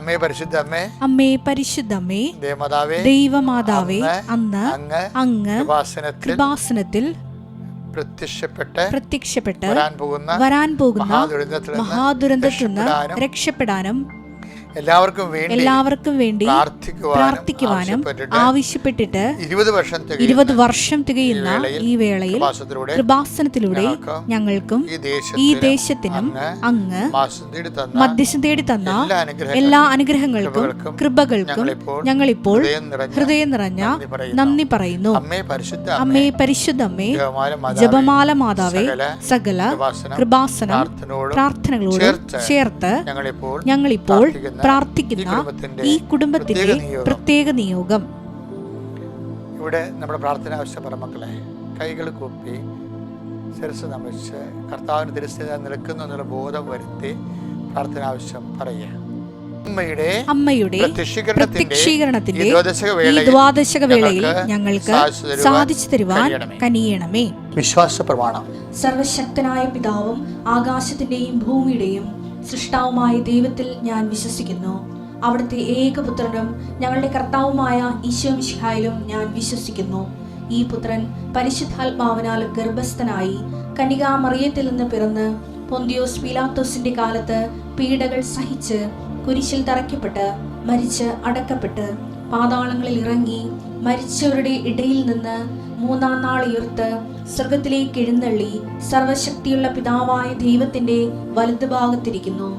അമ്മേ പരിശുദ്ധ അമ്മേ, അമ്മേ പരിശുദ്ധ അമ്മേ, ദൈവമാതാവേ, അന്ന് അങ്ങ് കൃപാസനത്തിൽ പ്രത്യക്ഷപ്പെട്ട് വരാൻ പോകുന്ന മഹാദുരന്തത്തിൽ നിന്ന് രക്ഷപ്പെടാനും എല്ലാവർക്കും വേണ്ടി പ്രാർത്ഥിക്കുവാനും ആവശ്യപ്പെട്ടിട്ട് 20 വർഷം തികയുന്ന ഈ വേളയിൽ കൃപാസനത്തിലൂടെ ഞങ്ങൾക്കും ഈ ദേശത്തിനും അങ്ങ് മധ്യസ്ഥം തേടി തന്ന എല്ലാ അനുഗ്രഹങ്ങൾക്കും കൃപകൾക്കും ഞങ്ങളിപ്പോൾ ഹൃദയം നിറഞ്ഞ നന്ദി പറയുന്നു. അമ്മേ പരിശുദ്ധ അമ്മേ, ജപമാല മാതാവേ, സകല കൃപാസന പ്രാർത്ഥനകളോട് ചേർത്ത് ഞങ്ങളിപ്പോൾ പ്രാർത്ഥിക്കുന്ന ഈ കുടുംബത്തിന്റെ പ്രത്യേക നിയോഗം. ഇവിടെ നമ്മുടെ പ്രാർത്ഥന ആവശ്യം പറ മക്കളെ, കൈകൾ കൂപ്പി ശിരസ്സ് നമിച്ച് കർത്താവിന് തിരുസ്ഥിതി നിൽക്കുന്നു എന്നുള്ള ബോധം വരുത്തി പ്രാർത്ഥന ആവശ്യം പറയുക. അമ്മയുടെ പ്രത്യക്ഷീകരണത്തിന്റെ ഈ ദ്വാദശക വേളയിൽ ഞങ്ങൾക്ക് സാധിച്ചു തരുവാൻ കനിയണമേ. വിശ്വാസ പ്രമാണം. സർവശക്തനായ പിതാവും ആകാശത്തിന്റെയും ഭൂമിയുടെയും സൃഷ്ടാവുമായ ദൈവത്തിൽ ഞാൻ വിശ്വസിക്കുന്നു. അവിടുത്തെ ഏകപുത്രനും ഞങ്ങളുടെ കർത്താവുമായ ഈശോ മിശിഹായിലും ഞാൻ വിശ്വസിക്കുന്നു. ഈ പുത്രൻ പരിശുദ്ധാത്മാവിനാൽ ഗർഭസ്ഥനായി കന്യകാ മറിയത്തിൽ നിന്ന് പിറന്ന് പൊന്തിയോസ് പീലാത്തോസിന്റെ കാലത്ത് പീഡകൾ സഹിച്ച് കുരിശിൽ തറയ്ക്കപ്പെട്ട് മരിച്ച് അടക്കപ്പെട്ട് പാതാളങ്ങളിൽ ഇറങ്ങി മരിച്ചവരുടെ ഇടയിൽ നിന്ന് 3-ാം നാൾ ഉയർത്ത് സ്വർഗത്തിലേക്ക് എഴുന്നള്ളി സർവശക്തിയുള്ള പിതാവായ ദൈവത്തിന്റെ വലതുഭാഗത്തിരിക്കുന്നു.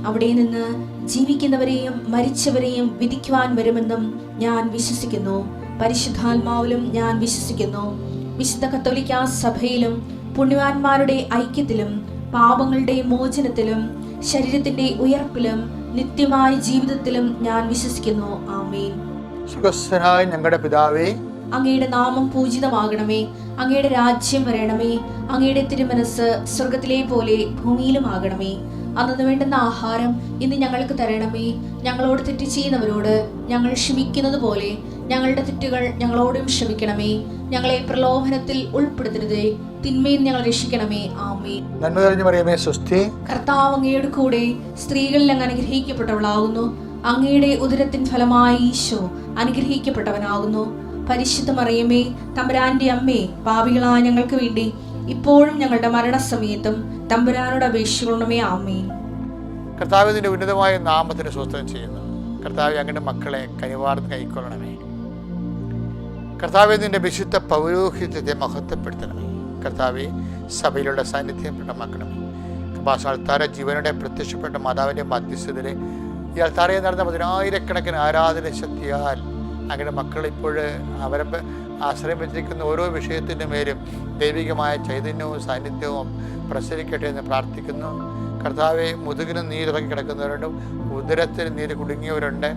അവിടെ നിന്ന് ജീവിക്കുന്നവരെയും മരിച്ചവരെയും വിധിക്കുവാൻ വരുമെന്നും ഞാൻ വിശ്വസിക്കുന്നു. പരിശുദ്ധാത്മാവിലും ഞാൻ വിശ്വസിക്കുന്നു. വിശുദ്ധ കത്തോലിക്കാ സഭയിലും പുണ്യവാന്മാരുടെ ഐക്യത്തിലും പാപങ്ങളുടെ മോചനത്തിലും ശരീരത്തിന്റെ ഉയർപ്പിലും നിത്യമായ ജീവിതത്തിലും ഞാൻ വിശ്വസിക്കുന്നു. ആമേൻ. ഞങ്ങളുടെ പിതാവേ, അങ്ങയുടെ നാമം പൂജിതമാകണമേ. അങ്ങയുടെ രാജ്യം വരണമേ. അങ്ങയുടെ തിരുമനസ് സ്വർഗത്തിലെ പോലെ ഭൂമിയിലുമാകണമേ. അന്നു വേണ്ടുന്ന ആഹാരം ഇന്ന് ഞങ്ങൾക്ക് തരണമേ. ഞങ്ങളോട് തെറ്റ് ചെയ്യുന്നവരോട് ഞങ്ങൾ ക്ഷമിക്കുന്നത് പോലെ ഞങ്ങളുടെ തെറ്റുകൾ ഞങ്ങളോടും ക്ഷമിക്കണമേ. ഞങ്ങളെ പ്രലോഭനത്തിൽ ഉൾപ്പെടുത്തരുതേ, തിന്മയിൽ ഞങ്ങൾ രക്ഷിക്കണമേ. ആമേൻ. നന്മ നിറഞ്ഞ മറിയമേ സ്വസ്തി, കർത്താവ് അങ്ങയുടെ കൂടെ സ്ത്രീകളിൽ അങ്ങ് അനുഗ്രഹിക്കപ്പെട്ടവളാകുന്നു. അങ്ങയുടെ ഉദരത്തിൻ ഫലമായി ഈശോ അനുഗ്രഹിക്കപ്പെട്ടവനാകുന്നു. പരിശുദ്ധ മറിയമേ, തമ്പുരാന്റെ അമ്മേ, പാപികളായ ഞങ്ങൾക്ക് വേണ്ടി ഇപ്പോഴും ഞങ്ങളുടെ മരണസമയത്തും തമ്പുരാനോട് അപേക്ഷിക്കണമേ. ആമേൻ. കർത്താവിന്റെ ഉന്നതമായ നാമത്തിന് സ്വസ്ഥം ചെയ്യുന്നു. കർത്താവ് അങ്ങയുടെ മക്കളെ കനിവാർന്ന് കൈക്കൊള്ളണമേ. കർത്താവ് നിന്റെ വിശുദ്ധ പൗരോഹിത്യത്തെ മഹത്വപ്പെടുത്തണമേ. കർത്താവ് സഭയിലുള്ള സാന്നിധ്യം പ്രകടമാക്കണമേ. കൃപാസനത്താര ജീവനോടെ പ്രത്യക്ഷപ്പെട്ട മാതാവിന്റെ മധ്യസ്ഥതയിൽ ഈ അൾത്താരയിൽ നടന്ന 10,000-കണക്കിന് ആരാധന ശക്തിയാൽ അങ്ങനെ മക്കൾ ഇപ്പോൾ അവരെ ആശ്രയം വെച്ചിരിക്കുന്ന ഓരോ വിഷയത്തിൻ്റെ മേലും ദൈവികമായ ചൈതന്യവും സാന്നിധ്യവും പ്രസരിക്കട്ടെ എന്ന് പ്രാർത്ഥിക്കുന്നു. കർത്താവെ, മുതുകിന് നീരിറങ്ങി കിടക്കുന്നവരുണ്ട്, ഉദരത്തിന് നീര് കുടുങ്ങിയവരുണ്ട്.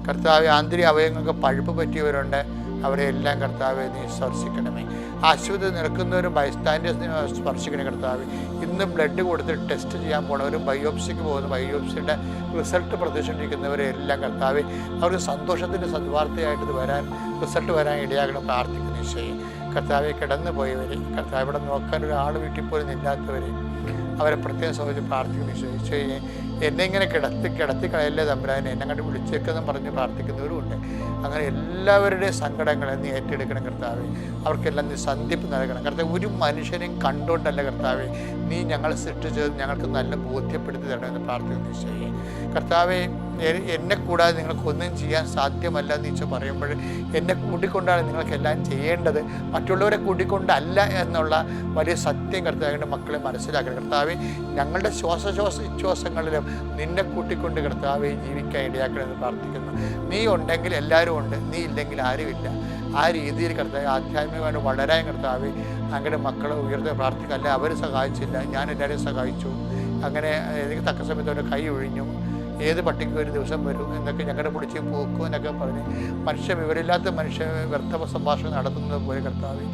കർത്താവെ, ആന്തരിക അവയവങ്ങൾക്ക് പഴുപ്പ് പറ്റിയവരുണ്ട്. അവരെ എല്ലാം കർത്താവെ നീ സ്പർശിക്കണമേ. ആശുപത്രി നിൽക്കുന്നവരും ബൈസ്റ്റാൻഡേഴ്സിനെ സ്പർശിക്കണേ കർത്താവെ. ഇന്ന് ബ്ലഡ് കൊടുത്തിട്ട് ടെസ്റ്റ് ചെയ്യാൻ പോണവരും ബയോപ്സിക്ക് പോകുന്ന ബയോപ്സിയുടെ റിസൾട്ട് പ്രതീക്ഷിച്ചിരിക്കുന്നവരെ എല്ലാം കർത്താവെ അവർക്ക് സന്തോഷത്തിൻ്റെ സദ്വാർത്തയായിട്ട് വരാൻ റിസൾട്ട് വരാൻ ഇടയാകണം പ്രാർത്ഥിക്കുന്നു ഈശോയെ. കർത്താവെ, കിടന്നു പോയവരെ, കർത്താവ് ഇവിടെ നോക്കാൻ ഒരാൾ വീട്ടിൽ പോലും ഇല്ലാത്തവരെ അവരെ പ്രത്യേകം സംബന്ധിച്ച് പ്രാർത്ഥിക്കുന്നു ഈശോയെ. എന്നെ ഇങ്ങനെ കിടത്തി കളയല്ലേ തമ്പുരാനെ, എന്നെ കണ്ട് വിളിച്ചേക്കെന്ന് പറഞ്ഞ് പ്രാർത്ഥിക്കുന്നവരുമുണ്ട്. അങ്ങനെ എല്ലാവരുടെയും സങ്കടങ്ങളെ നീ ഏറ്റെടുക്കണം കർത്താവെ. അവർക്കെല്ലാം നീ സന്ധിപ്പ് നൽകണം കർത്താവ്. ഒരു മനുഷ്യനെയും കണ്ടുകൊണ്ടല്ല കർത്താവെ നീ ഞങ്ങളെ സൃഷ്ടിച്ചത്, ഞങ്ങൾക്ക് നല്ല ബോധ്യപ്പെടുത്തി തരണമെന്ന് പ്രാർത്ഥിക്കുന്നു ഈശോയെ. കർത്താവെ, എന്നെ കൂടാതെ നിങ്ങൾക്കൊന്നും ചെയ്യാൻ സാധ്യമല്ല എന്ന് ഈശോ പറയുമ്പോൾ എന്നെ കൂട്ടിക്കൊണ്ടാണ് നിങ്ങൾക്കെല്ലാം ചെയ്യേണ്ടത്, മറ്റുള്ളവരെ കൂട്ടിക്കൊണ്ടല്ല എന്നുള്ള വലിയ സത്യം കർത്താവിൻ്റെ മക്കളെ മനസ്സിലാക്കണം കർത്താവെ. ഞങ്ങളുടെ ശ്വാസങ്ങളിലും നിന്നെ കൂട്ടിക്കൊണ്ട് കർത്താവെ ജീവിക്കാൻ ഇടയാക്കണമെന്ന് പ്രാർത്ഥിക്കുന്നു. നീ ഉണ്ടെങ്കിൽ എല്ലാവരും ഉണ്ട്, നീ ഇല്ലെങ്കിൽ ആരുമില്ല. ആ രീതിയിൽ കർത്താവ് ആധ്യാത്മികമായിട്ട് വളരാൻ കർത്താവെ അങ്ങനെ മക്കളെ ഉയർത്തി പ്രാർത്ഥിക്കുക. അല്ല അവർ സഹായിച്ചില്ല, ഞാൻ എല്ലാവരെയും സഹായിച്ചു, അങ്ങനെ എനിക്ക് തക്ക സമയത്ത് അവരുടെ കൈ ഒഴിഞ്ഞു, ഏത് പട്ടിക്ക് ഒരു ദിവസം വരും എന്നൊക്കെ ഞങ്ങളുടെ പിടിച്ച് പോക്കും എന്നൊക്കെ പറഞ്ഞ് വിവരമില്ലാത്ത മനുഷ്യ വ്യർത്ഥ സംഭാഷണം നടത്തുന്നത് പോലെ കർത്താവ്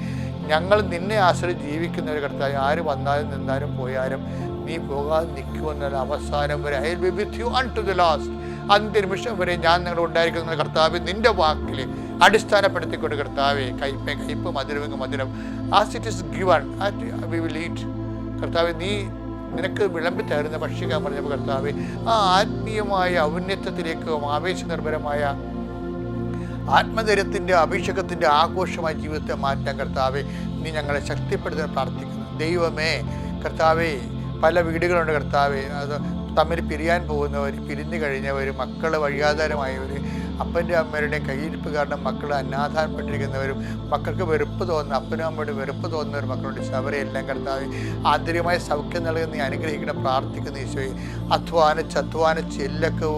ഞങ്ങൾ നിന്നെ ആശ്രയിച്ച് ജീവിക്കുന്നവർ കർത്താവ് ആര് വന്നാലും നിന്നാലും പോയാലും നീ പോകാതെ നിൽക്കുമെന്നുള്ള അവസാനം വരെ I will be with you unto the last. അന്ത്യനിമിഷം വരെ ഞാൻ നിങ്ങളുടെ ഉണ്ടായിരിക്കുന്ന കർത്താവ് നിന്റെ വാക്കിൽ അടിസ്ഥാനപ്പെടുത്തിക്കൊണ്ട് കർത്താവെ കയ്പ് മധുരമെങ്കിൽ മധുരം as it is given we will eat. കർത്താവ് നീ നിനക്ക് വിളമ്പി തരുന്ന ഭക്ഷിക്കാൻ പറഞ്ഞപ്പോൾ കർത്താവെ, ആ ആത്മീയമായ ഔന്നത്യത്തിലേക്കും ആവേശനിർഭരമായ ആത്മധൈര്യത്തിൻ്റെ അഭിഷേകത്തിൻ്റെ ആഘോഷമായ ജീവിതത്തെ മാറ്റാൻ കർത്താവെ നീ ഞങ്ങളെ ശക്തിപ്പെടുത്താൻ പ്രാർത്ഥിക്കുന്നു. ദൈവമേ കർത്താവെ, പല വീടുകളുണ്ട് കർത്താവെ, അത് തമ്മിൽ പിരിയാൻ പോകുന്നവർ, പിരിഞ്ഞു കഴിഞ്ഞവർ, മക്കൾ വഴിയാധാരമായവർ, അപ്പൻ്റെ അമ്മയുടെ കയ്യിരിപ്പ് കാരണം മക്കൾ അനാഥാരപ്പെട്ടിരിക്കുന്നവരും, മക്കൾക്ക് വെറുപ്പ് തോന്നുന്ന അപ്പനും അമ്മയുടെ വെറുപ്പ് തോന്നുന്നവർ മക്കളുണ്ട്. അവരെല്ലാം കർത്താവെ ആന്തരികമായ സൗഖ്യം നൽകുന്ന നീ അനുഗ്രഹിക്കണം പ്രാർത്ഥിക്കുന്ന ഈശോയെ. അധ്വാനിച്ച് എല്ലൊക്കെ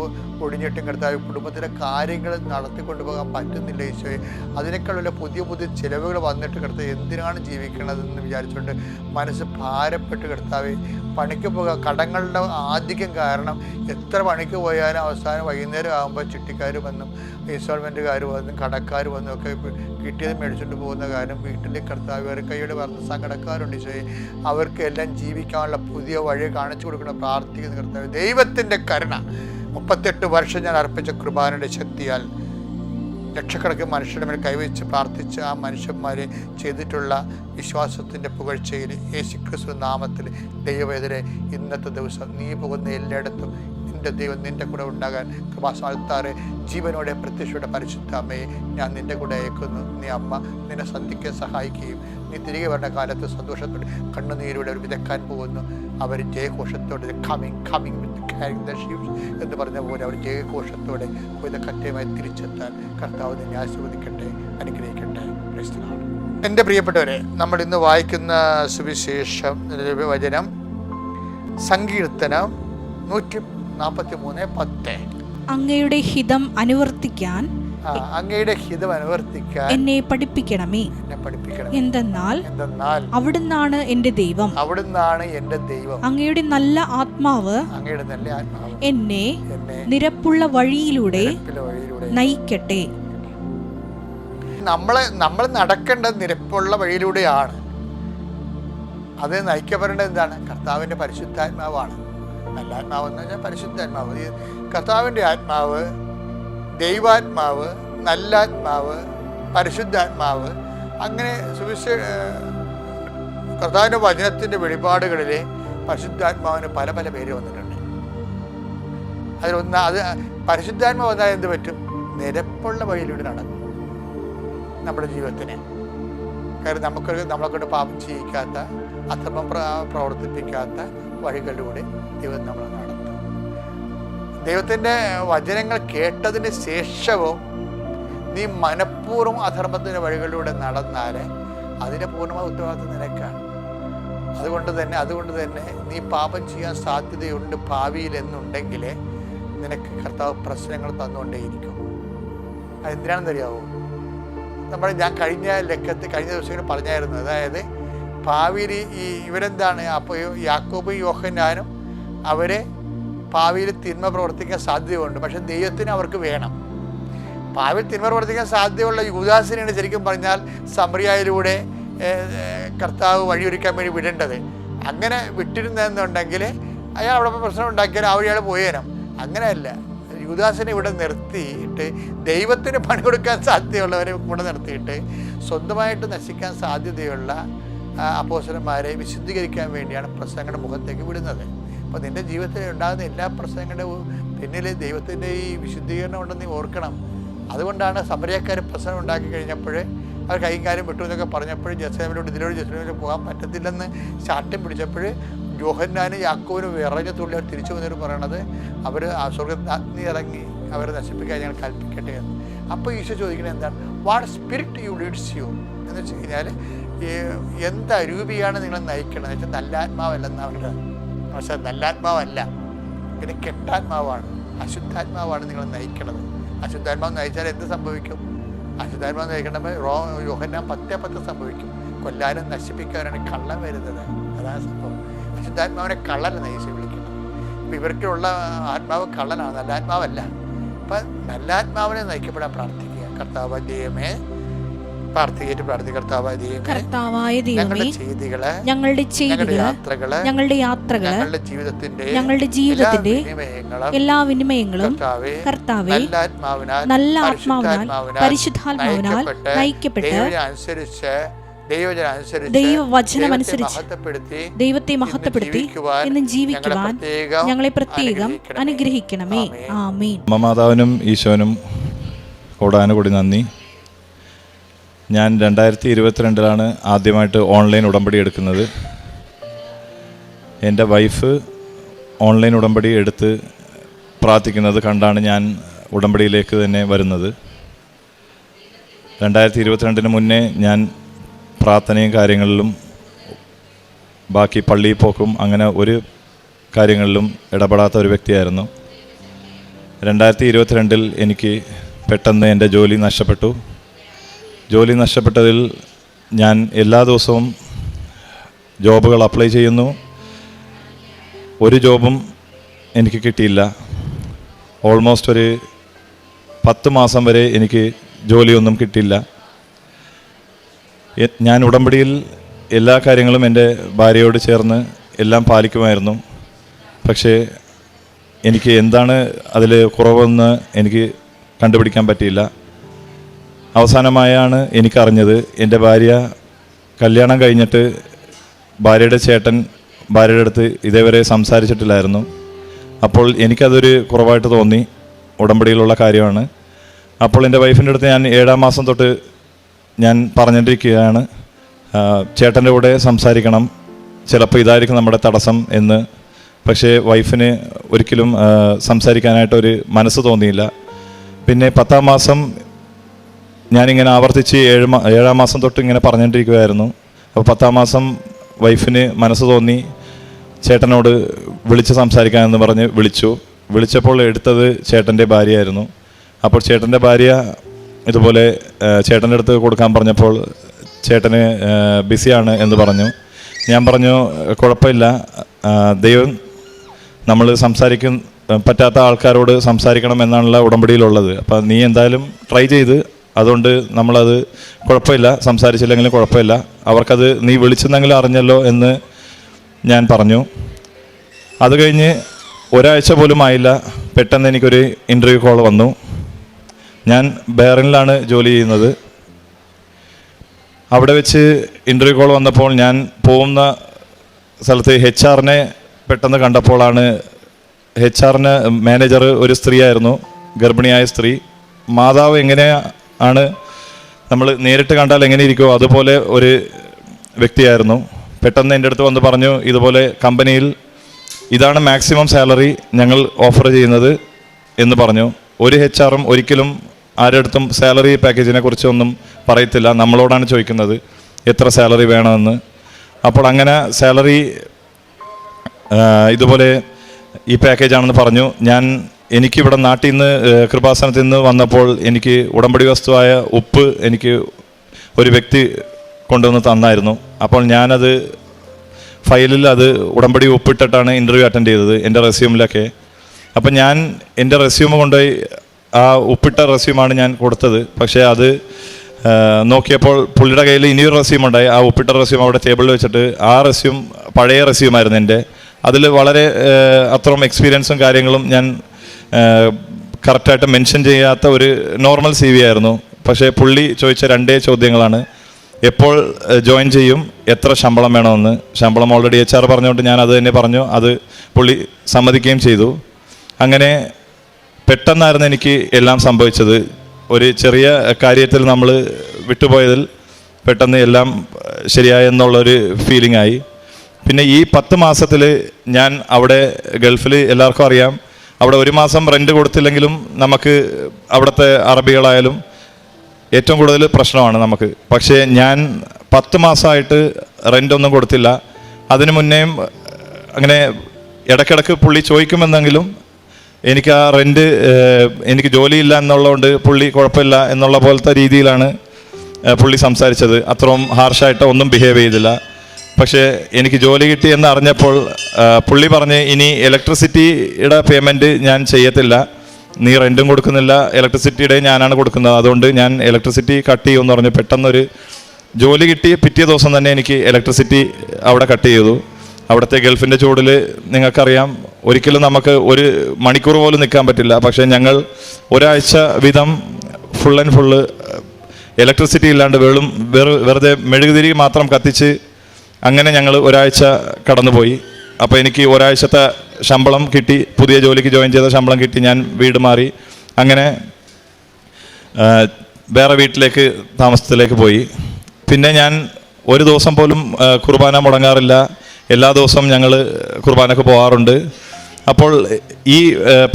ഒടിഞ്ഞിട്ടും കർത്താവ് കുടുംബത്തിലെ കാര്യങ്ങൾ നടത്തിക്കൊണ്ടുപോകാൻ പറ്റുന്നില്ല ഈശോയെ. അതിനേക്കാളുള്ള പുതിയ പുതിയ ചിലവുകൾ വന്നിട്ട് കർത്താവ് എന്തിനാണ് ജീവിക്കണതെന്ന് വിചാരിച്ചുകൊണ്ട് മനസ്സ് ഭാരപ്പെട്ട് കർത്താവ് പണിക്ക് പോകാം. കടങ്ങളുടെ ആധിക്യം കാരണം എത്ര പണിക്ക് പോയാലും അവസാനം വൈകുന്നേരം ആകുമ്പോൾ ചിട്ടിക്കാർ വന്നും ഇൻസ്റ്റാൾമെൻറ്റുകാർ വന്നും കടക്കാർ വന്നും ഒക്കെ കിട്ടിയത് മേടിച്ചുകൊണ്ട് പോകുന്ന കാര്യം വീട്ടിലെ കർത്താവ് വേറെ കൈയുടെ പറഞ്ഞ സങ്കടക്കാരുണ്ട് ഈശോയെ. അവർക്ക് എല്ലാം ജീവിക്കാനുള്ള പുതിയ വഴി കാണിച്ചു കൊടുക്കണം പ്രാർത്ഥിക്കുന്ന കർത്താവ്. ദൈവത്തിൻ്റെ കരുണ 38 വർഷം ഞാൻ അർപ്പിച്ച കൃപാനയുടെ ശക്തിയാൽ ലക്ഷക്കണക്കിന് മനുഷ്യരുടെ മേൽ കൈവച്ച് പ്രാർത്ഥിച്ച ആ മനുഷ്യന്മാരെ ചെയ്തിട്ടുള്ള വിശ്വാസത്തിൻ്റെ പുകഴ്ചയിൽ യേശുക്രിസ്തു നാമത്തിൽ ദൈവവേദരെ ഇന്നത്തെ ദിവസം നീ പോകുന്ന എല്ലായിടത്തും നിൻ്റെ ദൈവം നിൻ്റെ കൂടെ ഉണ്ടാകാൻ കൃപാസാൽത്താറെ ജീവനോടെ പ്രത്യക്ഷയുടെ പരിശുദ്ധ അമ്മയെ ഞാൻ നിൻ്റെ കൂടെ അയക്കുന്നു. നീ അമ്മ നിന്നെ സന്ധിക്കാൻ സഹായിക്കുകയും നീ തിരികെ വരുന്ന കാലത്ത് സന്തോഷത്തോടെ കണ്ണുനീരോടെ അവർ വിതക്കാൻ പോകുന്നു. അവർ ജയഘോഷത്തോടെ coming with carrying the sheep എന്ന് പറഞ്ഞ പോലെ അവർ ജയഘോഷത്തോടെ ഒരു കറ്റയുമായി തിരിച്ചെത്താൻ കർത്താവ് നിന്നെ ആശീർവദിക്കട്ടെ, അനുഗ്രഹിക്കട്ടെ. എൻ്റെ പ്രിയപ്പെട്ടവരെ, നമ്മൾ ഇന്ന് വായിക്കുന്ന സുവിശേഷം വചനം സങ്കീർത്തനം 143:10. അങ്ങയുടെ ഹിതം അനുവർത്തിക്കാൻ എന്നെ പഠിപ്പിക്കണമേ. എന്തെന്നാൽ അവിടുന്നാണ് എൻ്റെ ദൈവം. അങ്ങയുടെ നല്ല ആത്മാവ് എന്നെ നിരപ്പുള്ള വഴിയിലൂടെ നയിക്കട്ടെ. നമ്മൾ നടക്കേണ്ടത് നിരപ്പുള്ള വഴിയിലൂടെയാണ്. അത് നയിക്കപ്പെടേണ്ടത് എന്താണ്? കർത്താവിൻ്റെ പരിശുദ്ധാത്മാവാണ്. നല്ല ആത്മാവെന്ന് വെച്ചാൽ പരിശുദ്ധാത്മാവ്. കർത്താവിൻ്റെ ആത്മാവ്, ദൈവാത്മാവ്, നല്ലാത്മാവ്, പരിശുദ്ധാത്മാവ്, അങ്ങനെ കർത്താവിൻ്റെ വചനത്തിൻ്റെ വെളിപാടുകളിൽ പരിശുദ്ധാത്മാവിന് പല പല പേര് വന്നിട്ടുണ്ട്. അത് പരിശുദ്ധാത്മാവ് വന്നാൽ എന്ത് പറ്റും? നിരപ്പുള്ള വഴിയിലൂടെ നടക്കും നമ്മുടെ ജീവിതത്തിന്. കാരണം നമ്മളെ കൊണ്ട് പാപം ചെയ്യിക്കാത്ത, അധർമ്മം പ്രവർത്തിപ്പിക്കാത്ത വഴികളിലൂടെ ദൈവം നമ്മളെ നടത്തും. ദൈവത്തിൻ്റെ വചനങ്ങൾ കേട്ടതിന് ശേഷവും നീ മനഃപൂർവ്വം അധർമ്മത്തിൻ്റെ വഴികളിലൂടെ നടന്നാൽ അതിൻ്റെ പൂർണ്ണമായ ഉത്തരവാദിത്വം നിനക്കാണ്. അതുകൊണ്ട് തന്നെ നീ പാപം ചെയ്യാൻ സാധ്യതയുണ്ട് ഭാവിയിൽ എന്നുണ്ടെങ്കിൽ നിനക്ക് കർത്താവ് പ്രശ്നങ്ങൾ തന്നുകൊണ്ടേയിരിക്കും. അതെന്തിനാണെന്നറിയാവോ? ഞാൻ കഴിഞ്ഞ ദിവസങ്ങൾ പറഞ്ഞായിരുന്നു. അതായത് ഭാവിയിൽ ഇവരെന്താണ്, അപ്പോൾ യാക്കോബും യോഹന്നാനും അവരെ ഭാവിയിൽ തിന്മ പ്രവർത്തിക്കാൻ സാധ്യതയുണ്ട്. പക്ഷെ ദൈവത്തിന് അവർക്ക് വേണം. ഭാവിയിൽ തിന്മ പ്രവർത്തിക്കാൻ സാധ്യതയുള്ള യൂദാസിനെയാണ് ശരിക്കും പറഞ്ഞാൽ സമറിയയിലൂടെ കർത്താവ് വഴിയൊരുക്കാൻ വേണ്ടി വിടേണ്ടത്. അങ്ങനെ വിട്ടിരുന്നെന്നുണ്ടെങ്കിൽ അയാൾ അവിടെ പ്രശ്നം ഉണ്ടാക്കിയാൽ ആ വഴിയാൾ പോയേനം. അങ്ങനെയല്ല, യൂദാസിനെ ഇവിടെ നിർത്തിയിട്ട് ദൈവത്തിന് പണി കൊടുക്കാൻ സാധ്യതയുള്ളവരെ കൂടെ നിർത്തിയിട്ട് സ്വന്തമായിട്ട് നശിക്കാൻ സാധ്യതയുള്ള അപ്പോസ്തലന്മാരെ വിശുദ്ധീകരിക്കാൻ വേണ്ടിയാണ് പ്രശ്നങ്ങളുടെ മുഖത്തേക്ക് വിടുന്നത്. അപ്പോൾ നിൻ്റെ ജീവിതത്തിൽ ഉണ്ടാകുന്ന എല്ലാ പ്രശ്നങ്ങളുടെ പിന്നിൽ ദൈവത്തിൻ്റെ ഈ വിശുദ്ധീകരണം ഉണ്ടെന്ന് നീ ഓർക്കണം. അതുകൊണ്ടാണ് സമറിയക്കാർ പ്രശ്നം ഉണ്ടാക്കി കഴിഞ്ഞപ്പോൾ അവർ കൈകാര്യം വിട്ടു എന്നൊക്കെ പറഞ്ഞപ്പോൾ ജെറുസലേമിലോട്ട് പോകാൻ പറ്റത്തില്ലെന്ന് ശാഠ്യം പിടിച്ചപ്പോൾ യോഹന്നാനും യാക്കോബിനും വിറഞ്ഞ തുള്ളി അവർ തിരിച്ചു വന്നിട്ട് പറയണത് അവർ സ്വർഗ്ഗത്തിൽ അഗ്നി ഇറങ്ങി അവരെ നശിപ്പിക്കാൻ ഞങ്ങൾ കൽപ്പിക്കട്ടെ എന്ന്. അപ്പോൾ ഈശോ ചോദിക്കുന്നത് എന്താണ്? What spirit you leads you എന്ന് വെച്ച് കഴിഞ്ഞാൽ എന്ത് അരൂപിയാണ് നിങ്ങളെ നയിക്കണമെന്ന് വെച്ചാൽ നല്ലാത്മാവല്ലെന്നാണ് അവരുടെ. പക്ഷേ നല്ലാത്മാവല്ല, പിന്നെ കെട്ടാത്മാവാണ്, അശുദ്ധാത്മാവാണ് നിങ്ങളെ നയിക്കണത്. അശുദ്ധാത്മാവ് നയിച്ചാൽ എന്ത് സംഭവിക്കും? അശുദ്ധാത്മാവ് നയിക്കണമെങ്കിൽ യോഹന്നാൻ 10:10 സംഭവിക്കും. കൊല്ലാനും നശിപ്പിക്കാനാണ് കള്ളം വരുന്നത്. അതാണ് സംഭവം. അശുദ്ധാത്മാവിനെ കള്ളനെന്ന് ഈശോ വിളിക്കുന്നത്. അപ്പം ഇവർക്കുള്ള ആത്മാവ് കള്ളനാണ്, നല്ല ആത്മാവല്ല. അപ്പം നല്ല ആത്മാവിനെ നയിക്കപ്പെടാൻ പ്രാർത്ഥിക്കുക. കർത്താവ് ദൈവമേ, കർത്താവായ ഞങ്ങളുടെ ചെയ്തികള്, ഞങ്ങളുടെ യാത്രകള്, ഞങ്ങളുടെ ജീവിതത്തിന്റെ എല്ലാ വിനിമയങ്ങളും കർത്താവേ നല്ല ആത്മാവിനാൽ പരിശുദ്ധാത്മാവിനാൽ നയിക്കപ്പെട്ട് അനുസരിച്ച് ദൈവവചനമനുസരിച്ച് ദൈവത്തെ മഹത്വപ്പെടുത്തി എന്നും ജീവിക്കുവാൻ ഞങ്ങളെ പ്രത്യേകം അനുഗ്രഹിക്കണമേ. ആമേൻ. മാതാവിനും ഈശോനും കൂടാനുകൂടി നന്ദി. ഞാൻ 2022 ആദ്യമായിട്ട് ഓൺലൈൻ ഉടമ്പടി എടുക്കുന്നത്. എൻ്റെ വൈഫ് ഓൺലൈൻ ഉടമ്പടി എടുത്ത് പ്രാർത്ഥിക്കുന്നത് കണ്ടാണ് ഞാൻ ഉടമ്പടിയിലേക്ക് തന്നെ വരുന്നത്. 2022 മുന്നേ ഞാൻ പ്രാർത്ഥനയും കാര്യങ്ങളിലും ബാക്കി പള്ളിയിൽ പോക്കും അങ്ങനെ ഒരു കാര്യങ്ങളിലും ഇടപെടാത്ത ഒരു വ്യക്തിയായിരുന്നു. 2022 എനിക്ക് പെട്ടെന്ന് എൻ്റെ ജോലി നഷ്ടപ്പെട്ടു. ജോലി നഷ്ടപ്പെട്ടതിൽ ഞാൻ എല്ലാ ദിവസവും ജോബുകൾ അപ്ലൈ ചെയ്യുന്നു. ഒരു ജോബും എനിക്ക് കിട്ടിയില്ല. ഓൾമോസ്റ്റ് ഒരു 10 മാസം വരെ എനിക്ക് ജോലിയൊന്നും കിട്ടിയില്ല. ഞാൻ ഉടമ്പടിയിൽ എല്ലാ കാര്യങ്ങളും എൻ്റെ ഭാര്യയോട് ചേർന്ന് എല്ലാം പാലിക്കുമായിരുന്നു. പക്ഷേ എനിക്ക് എന്താണ് അതിൽ കുറവെന്ന് എനിക്ക് കണ്ടുപിടിക്കാൻ പറ്റിയില്ല. അവസാനമായാണ് എനിക്കറിഞ്ഞത് എൻ്റെ ഭാര്യ കല്യാണം കഴിഞ്ഞിട്ട് ഭാര്യയുടെ ചേട്ടൻ ഭാര്യയുടെ അടുത്ത് ഇതേവരെ സംസാരിച്ചിട്ടില്ലായിരുന്നു. അപ്പോൾ എനിക്കതൊരു കുറവായിട്ട് തോന്നി. ഉടമ്പടിയിലുള്ള കാര്യമാണ്. അപ്പോൾ എൻ്റെ വൈഫിൻ്റെ അടുത്ത് ഞാൻ 7-ാം മാസം തൊട്ട് ഞാൻ പറഞ്ഞിട്ടിരിക്കുകയാണ്, ചേട്ടൻ്റെ കൂടെ സംസാരിക്കണം, ചിലപ്പോൾ ഇതായിരിക്കും നമ്മുടെ തടസ്സം എന്ന്. പക്ഷേ വൈഫിന് ഒരിക്കലും സംസാരിക്കാനായിട്ടൊരു മനസ്സ് തോന്നിയില്ല. പിന്നെ 10-ാം മാസം ഞാനിങ്ങനെ ആവർത്തിച്ച് 7-ാം മാസം തൊട്ട് ഇങ്ങനെ പറഞ്ഞുകൊണ്ടിരിക്കുകയായിരുന്നു. അപ്പോൾ 10-ാം മാസം വൈഫിന് മനസ്സ് തോന്നി ചേട്ടനോട് വിളിച്ച് സംസാരിക്കാമെന്ന് പറഞ്ഞ് വിളിച്ചപ്പോൾ എടുത്തത് ചേട്ടൻ്റെ ഭാര്യയായിരുന്നു. അപ്പോൾ ചേട്ടൻ്റെ ഭാര്യ ഇതുപോലെ ചേട്ടൻ്റെ അടുത്ത് കൊടുക്കാൻ പറഞ്ഞപ്പോൾ ചേട്ടന് ബിസിയാണ് എന്ന് പറഞ്ഞു. ഞാൻ പറഞ്ഞു കുഴപ്പമില്ല, ദൈവം നമ്മൾ പറ്റാത്ത ആൾക്കാരോട് സംസാരിക്കണം എന്നാണല്ലോ ഉടമ്പടിയിലുള്ളത്. അപ്പോൾ നീ എന്തായാലും ട്രൈ ചെയ്ത്, അതുകൊണ്ട് നമ്മളത് കുഴപ്പമില്ല, സംസാരിച്ചില്ലെങ്കിലും കുഴപ്പമില്ല, അവർക്കത് നീ വിളിച്ചെന്നെങ്കിലും അറിഞ്ഞല്ലോ എന്ന് ഞാൻ പറഞ്ഞു. അത് കഴിഞ്ഞ് ഒരാഴ്ച പോലും ആയില്ല, പെട്ടെന്ന് എനിക്കൊരു ഇൻ്റർവ്യൂ കോൾ വന്നു. ഞാൻ ബഹ്റൈനിലാണ് ജോലി ചെയ്യുന്നത്. അവിടെ വെച്ച് ഇൻ്റർവ്യൂ കോൾ വന്നപ്പോൾ ഞാൻ പോകുന്ന സ്ഥലത്ത് HR-നെ പെട്ടെന്ന് കണ്ടപ്പോഴാണ്, HR-ന് മാനേജർ ഒരു സ്ത്രീയായിരുന്നു, ഗർഭിണിയായ സ്ത്രീ. മാതാവ് എങ്ങനെയാണ് നമ്മൾ നേരിട്ട് കണ്ടാൽ എങ്ങനെ ഇരിക്കുമോ അതുപോലെ ഒരു വ്യക്തിയായിരുന്നു. പെട്ടെന്ന് എൻ്റെ അടുത്ത് വന്ന് പറഞ്ഞു, ഇതുപോലെ കമ്പനിയിൽ ഇതാണ് മാക്സിമം സാലറി ഞങ്ങൾ ഓഫർ ചെയ്യുന്നത് എന്ന് പറഞ്ഞു. ഒരു HR-ഉം ഒരിക്കലും ആരുടെ അടുത്തും സാലറി പാക്കേജിനെ കുറിച്ചൊന്നും പറയത്തില്ല, നമ്മളോടാണ് ചോദിക്കുന്നത് എത്ര സാലറി വേണമെന്ന്. അപ്പോൾ അങ്ങനെ സാലറി ഇതുപോലെ ഈ പാക്കേജാണെന്ന് പറഞ്ഞു. എനിക്കിവിടെ നാട്ടിൽ നിന്ന് കൃപാസനത്തിൽ നിന്ന് വന്നപ്പോൾ എനിക്ക് ഉടമ്പടി വസ്തുവായ ഉപ്പ് എനിക്ക് ഒരു വ്യക്തി കൊണ്ടുവന്ന് തന്നായിരുന്നു. അപ്പോൾ ഞാനത് ഫയലിൽ അത് ഉടമ്പടി ഒപ്പിട്ടിട്ടാണ് ഇൻ്റർവ്യൂ അറ്റൻഡ് ചെയ്തത്, എൻ്റെ റെസ്യൂമിലൊക്കെ. അപ്പം ഞാൻ എൻ്റെ റെസ്യൂം കൊണ്ടുപോയി ആ ഒപ്പിട്ട റെസ്യൂമാണ് ഞാൻ കൊടുത്തത്. പക്ഷേ അത് നോക്കിയപ്പോൾ പുള്ളിയുടെ കയ്യിൽ ഇനിയൊരു റെസ്യൂം ഉണ്ടായി. ആ ഒപ്പിട്ട റെസ്യൂം അവിടെ ടേബിളിൽ വെച്ചിട്ട്, ആ റെസ്യൂം പഴയ റെസ്യൂമായിരുന്നു എൻ്റെ. അതിൽ വളരെ അത്രയും എക്സ്പീരിയൻസും കാര്യങ്ങളും ഞാൻ കറക്റ്റായിട്ട് മെൻഷൻ ചെയ്യാത്ത ഒരു നോർമൽ CV ആയിരുന്നു. പക്ഷേ പുള്ളി ചോദിച്ച 2 ചോദ്യങ്ങളാണ്. എപ്പോൾ ജോയിൻ ചെയ്യും, എത്ര ശമ്പളം വേണമെന്ന്. ശമ്പളം ഓൾറെഡി HR പറഞ്ഞുകൊണ്ട് ഞാൻ അത് തന്നെ പറഞ്ഞു. അത് പുള്ളി സമ്മതിക്കുകയും ചെയ്തു. അങ്ങനെ പെട്ടെന്നായിരുന്നു എനിക്ക് എല്ലാം സംഭവിച്ചത്. ഒരു ചെറിയ കാര്യത്തിൽ നമ്മൾ വിട്ടുപോയതിൽ പെട്ടെന്ന് എല്ലാം ശരിയായെന്നുള്ളൊരു ഫീലിംഗ് ആയി. പിന്നെ ഈ 10 മാസത്തിൽ ഞാൻ അവിടെ ഗൾഫിൽ എല്ലാവർക്കും അറിയാം, അവിടെ 1 മാസം റെൻറ്റ് കൊടുത്തില്ലെങ്കിലും നമുക്ക് അവിടുത്തെ അറബികളായാലും ഏറ്റവും കൂടുതൽ പ്രശ്നമാണ് നമുക്ക്. പക്ഷേ ഞാൻ 10 മാസമായിട്ട് റെൻ്റൊന്നും കൊടുത്തില്ല. അതിനു മുന്നേയും അങ്ങനെ ഇടയ്ക്കിടയ്ക്ക് പുള്ളി ചോദിക്കുമെന്നെങ്കിലും എനിക്ക് ആ റെൻറ്റ് എനിക്ക് ജോലിയില്ല എന്നുള്ളതുകൊണ്ട് പുള്ളി കുഴപ്പമില്ല എന്നുള്ള പോലത്തെ രീതിയിലാണ് പുള്ളി സംസാരിച്ചത്. അത്രയും ഹാർഷായിട്ട് ഒന്നും ബിഹേവ് ചെയ്തില്ല. പക്ഷേ എനിക്ക് ജോലി കിട്ടി എന്ന് അറിഞ്ഞപ്പോൾ പുള്ളി പറഞ്ഞ്, ഇനി ഇലക്ട്രിസിറ്റിയുടെ പേയ്മെൻറ്റ് ഞാൻ ചെയ്യത്തില്ല, നീ റെൻറ്റും കൊടുക്കുന്നില്ല, ഇലക്ട്രിസിറ്റിയുടെ ഞാനാണ് കൊടുക്കുന്നത്, അതുകൊണ്ട് ഞാൻ ഇലക്ട്രിസിറ്റി കട്ട് ചെയ്യുമെന്ന് പറഞ്ഞു. പെട്ടെന്നൊരു ജോലി കിട്ടി പിറ്റേ ദിവസം തന്നെ എനിക്ക് ഇലക്ട്രിസിറ്റി അവിടെ കട്ട് ചെയ്തു. അവിടുത്തെ ഗൾഫിൻ്റെ ചൂടിൽ നിങ്ങൾക്കറിയാം, ഒരിക്കലും നമുക്ക് 1 മണിക്കൂർ പോലും നിൽക്കാൻ പറ്റില്ല. പക്ഷേ ഞങ്ങൾ ഒരാഴ്ച വീതം ഫുൾ ആൻഡ് ഫുള്ള് ഇലക്ട്രിസിറ്റി ഇല്ലാണ്ട് വെറുതെ മെഴുകുതിരി മാത്രം കത്തിച്ച് അങ്ങനെ ഞങ്ങൾ ഒരാഴ്ച കടന്നുപോയി. അപ്പോൾ എനിക്ക് ഒരാഴ്ചത്തെ ശമ്പളം കിട്ടി, പുതിയ ജോലിക്ക് ജോയിൻ ചെയ്ത ശമ്പളം കിട്ടി. ഞാൻ വീട് മാറി, അങ്ങനെ വേറെ വീട്ടിലേക്ക് താമസത്തിലേക്ക് പോയി. പിന്നെ ഞാൻ ഒരു ദിവസം പോലും കുർബാന മുടങ്ങാറില്ല. എല്ലാ ദിവസവും ഞങ്ങൾ കുർബാനക്ക് പോകാറുണ്ട്. അപ്പോൾ ഈ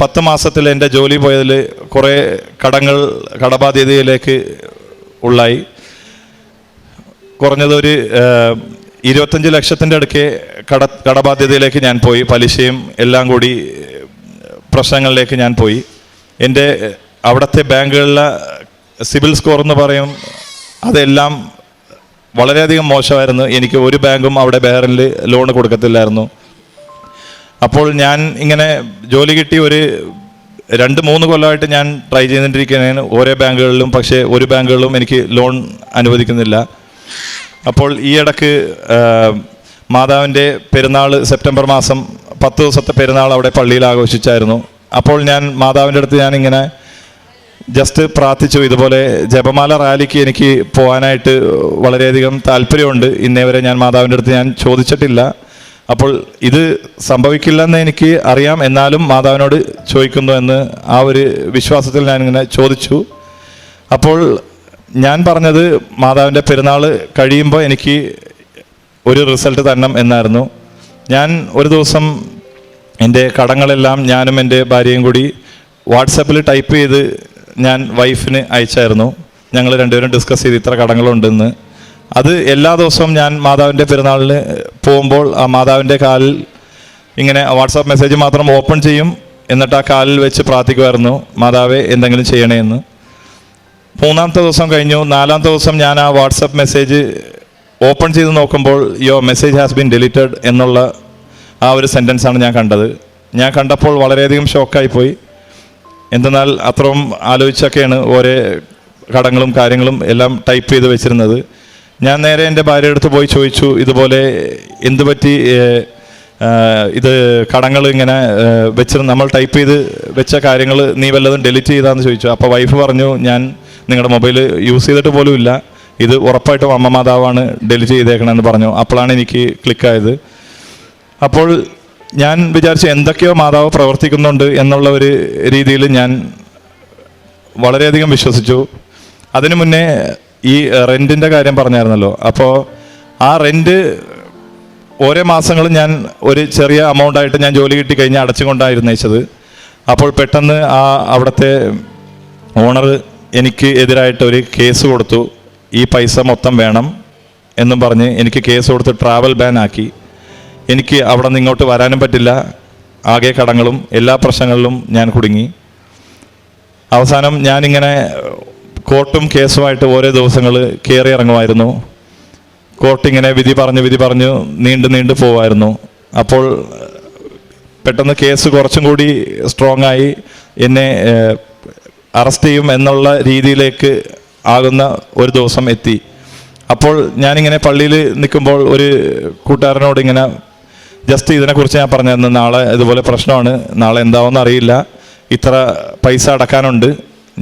10 മാസത്തിൽ എൻ്റെ ജോലി പോയതിൽ കുറേ കടബാധ്യതയിലേക്ക് ഉള്ളായി. കുറഞ്ഞതൊരു 25 ലക്ഷത്തിൻ്റെ അടുക്കെ കടബാധ്യതയിലേക്ക് ഞാൻ പോയി. പലിശയും എല്ലാം കൂടി പ്രശ്നങ്ങളിലേക്ക് ഞാൻ പോയി. എൻ്റെ അവിടുത്തെ ബാങ്കുകളിലെ സിബിൽ സ്കോർ എന്ന് പറയും, അതെല്ലാം വളരെയധികം മോശമായിരുന്നു. എനിക്ക് ഒരു ബാങ്കും അവിടെ ബെഹ്റിനിൽ ലോൺ കൊടുക്കത്തില്ലായിരുന്നു. അപ്പോൾ ഞാൻ ഇങ്ങനെ ജോലി കിട്ടി ഒരു 2-3 കൊല്ലമായിട്ട് ഞാൻ ട്രൈ ചെയ്തുകൊണ്ടിരിക്കുകയാണ് ഓരോ ബാങ്കുകളിലും. പക്ഷേ ഒരു ബാങ്കുകളിലും എനിക്ക് ലോൺ അനുവദിക്കുന്നില്ല. അപ്പോൾ ഈ ഇടയ്ക്ക് മാതാവിൻ്റെ പെരുന്നാൾ സെപ്റ്റംബർ മാസം 10 ദിവസത്തെ പെരുന്നാൾ അവിടെ പള്ളിയിൽ ആഘോഷിച്ചായിരുന്നു. അപ്പോൾ ഞാൻ മാതാവിൻ്റെ അടുത്ത് ഞാനിങ്ങനെ ജസ്റ്റ് പ്രാർത്ഥിച്ചു, ഇതുപോലെ ജപമാല റാലിക്ക് എനിക്ക് പോകാനായിട്ട് വളരെയധികം താല്പര്യമുണ്ട്. ഇന്നേ വരെ ഞാൻ മാതാവിൻ്റെ അടുത്ത് ഞാൻ ചോദിച്ചിട്ടില്ല. അപ്പോൾ ഇത് സംഭവിക്കില്ലെന്ന് എനിക്ക് അറിയാം, എന്നാലും മാതാവിനോട് ചോദിക്കുന്നു എന്ന് ആ ഒരു വിശ്വാസത്തിൽ ഞാനിങ്ങനെ ചോദിച്ചു. അപ്പോൾ ഞാൻ പറഞ്ഞത് മാതാവിൻ്റെ പെരുന്നാൾ കഴിയുമ്പോൾ എനിക്ക് ഒരു റിസൾട്ട് തരണം എന്നായിരുന്നു. ഞാൻ ഒരു ദിവസം എൻ്റെ കടങ്ങളെല്ലാം ഞാനും എൻ്റെ ഭാര്യയും കൂടി വാട്സപ്പിൽ ടൈപ്പ് ചെയ്ത് ഞാൻ വൈഫിന് അയച്ചായിരുന്നു. ഞങ്ങൾ രണ്ടുപേരും ഡിസ്കസ് ചെയ്ത് ഇത്ര കടങ്ങളുണ്ടെന്ന്. അത് എല്ലാ ദിവസവും ഞാൻ മാതാവിൻ്റെ പെരുന്നാളിന് പോകുമ്പോൾ ആ മാതാവിൻ്റെ കാലിൽ ഇങ്ങനെ വാട്സാപ്പ് മെസ്സേജ് മാത്രം ഓപ്പൺ ചെയ്യും, എന്നിട്ട് ആ കാലിൽ വെച്ച് പ്രാർത്ഥിക്കുമായിരുന്നു, മാതാവേ എന്തെങ്കിലും ചെയ്യണേ എന്ന്. 3-ാമത്തെ ദിവസം കഴിഞ്ഞു. 4-ാമത്തെ ദിവസം ഞാൻ ആ വാട്സപ്പ് മെസ്സേജ് ഓപ്പൺ ചെയ്ത് നോക്കുമ്പോൾ your message has been deleted എന്നുള്ള ആ ഒരു സെൻറ്റൻസാണ് ഞാൻ കണ്ടത്. ഞാൻ കണ്ടപ്പോൾ വളരെയധികം ഷോക്കായിപ്പോയി. എന്തെന്നാൽ അത്രയും ആലോചിച്ചൊക്കെയാണ് ഓരോ കടങ്ങളും കാര്യങ്ങളും എല്ലാം ടൈപ്പ് ചെയ്ത് വെച്ചിരുന്നത്. ഞാൻ നേരെ എൻ്റെ ഭാര്യയുടെ അടുത്ത് പോയി ചോദിച്ചു, ഇതുപോലെ എന്ത് പറ്റി, ഇത് കടങ്ങൾ ഇങ്ങനെ നമ്മൾ ടൈപ്പ് ചെയ്ത് വെച്ച കാര്യങ്ങൾ നീ വല്ലതും ഡിലീറ്റ് ചെയ്താന്ന് ചോദിച്ചു. അപ്പോൾ വൈഫ് പറഞ്ഞു, ഞാൻ നിങ്ങളുടെ മൊബൈൽ യൂസ് ചെയ്തിട്ട് പോലും ഇല്ല, ഇത് ഉറപ്പായിട്ടും അമ്മ മാതാവാണ് ഡിലീറ്റ് ചെയ്തേക്കണമെന്ന് പറഞ്ഞു. അപ്പോഴാണ് എനിക്ക് ക്ലിക്കായത്. അപ്പോൾ ഞാൻ വിചാരിച്ചു എന്തൊക്കെയോ മാതാവ് പ്രവർത്തിക്കുന്നുണ്ട് എന്നുള്ള ഒരു രീതിയിൽ ഞാൻ വളരെയധികം വിശ്വസിച്ചു. അതിനു മുന്നേ ഈ റെൻറ്റിൻ്റെ കാര്യം പറഞ്ഞായിരുന്നല്ലോ. അപ്പോൾ ആ റെൻറ്റ് ഓരോ മാസങ്ങളും ഞാൻ ഒരു ചെറിയ എമൗണ്ടായിട്ട് ഞാൻ ജോലി കിട്ടി കഴിഞ്ഞാൽ അടച്ചുകൊണ്ടായിരുന്നേച്ചത്. അപ്പോൾ പെട്ടെന്ന് അവിടുത്തെ ഓണർ എനിക്ക് എതിരായിട്ട് ഒരു കേസ് കൊടുത്തു. ഈ പൈസ മൊത്തം വേണം എന്നും പറഞ്ഞ് എനിക്ക് കേസ് കൊടുത്ത് ട്രാവൽ ബാൻ ആക്കി. എനിക്ക് അവിടെ നിന്ന് ഇങ്ങോട്ട് വരാനും പറ്റില്ല. ആകെ കടങ്ങളും എല്ലാ പ്രശ്നങ്ങളിലും ഞാൻ കുടുങ്ങി. അവസാനം ഞാനിങ്ങനെ കോർട്ടും കേസുമായിട്ട് ഓരോ ദിവസങ്ങൾ കയറി ഇറങ്ങുമായിരുന്നു. കോർട്ടിങ്ങനെ വിധി പറഞ്ഞ് നീണ്ടു പോവായിരുന്നു. അപ്പോൾ പെട്ടെന്ന് കേസ് കുറച്ചും കൂടി സ്ട്രോങ് ആയി എന്നെ അറസ്റ്റ് ചെയ്യും എന്നുള്ള രീതിയിലേക്ക് ആകുന്ന ഒരു ദിവസം എത്തി. അപ്പോൾ ഞാനിങ്ങനെ പള്ളിയിൽ നിൽക്കുമ്പോൾ ഒരു കൂട്ടുകാരനോട് ഇങ്ങനെ ജസ്റ്റ് ഇതിനെക്കുറിച്ച് ഞാൻ പറഞ്ഞിരുന്നു, നാളെ ഇതുപോലെ പ്രശ്നമാണ്, നാളെ എന്താവെന്ന് അറിയില്ല, ഇത്ര പൈസ അടക്കാനുണ്ട്.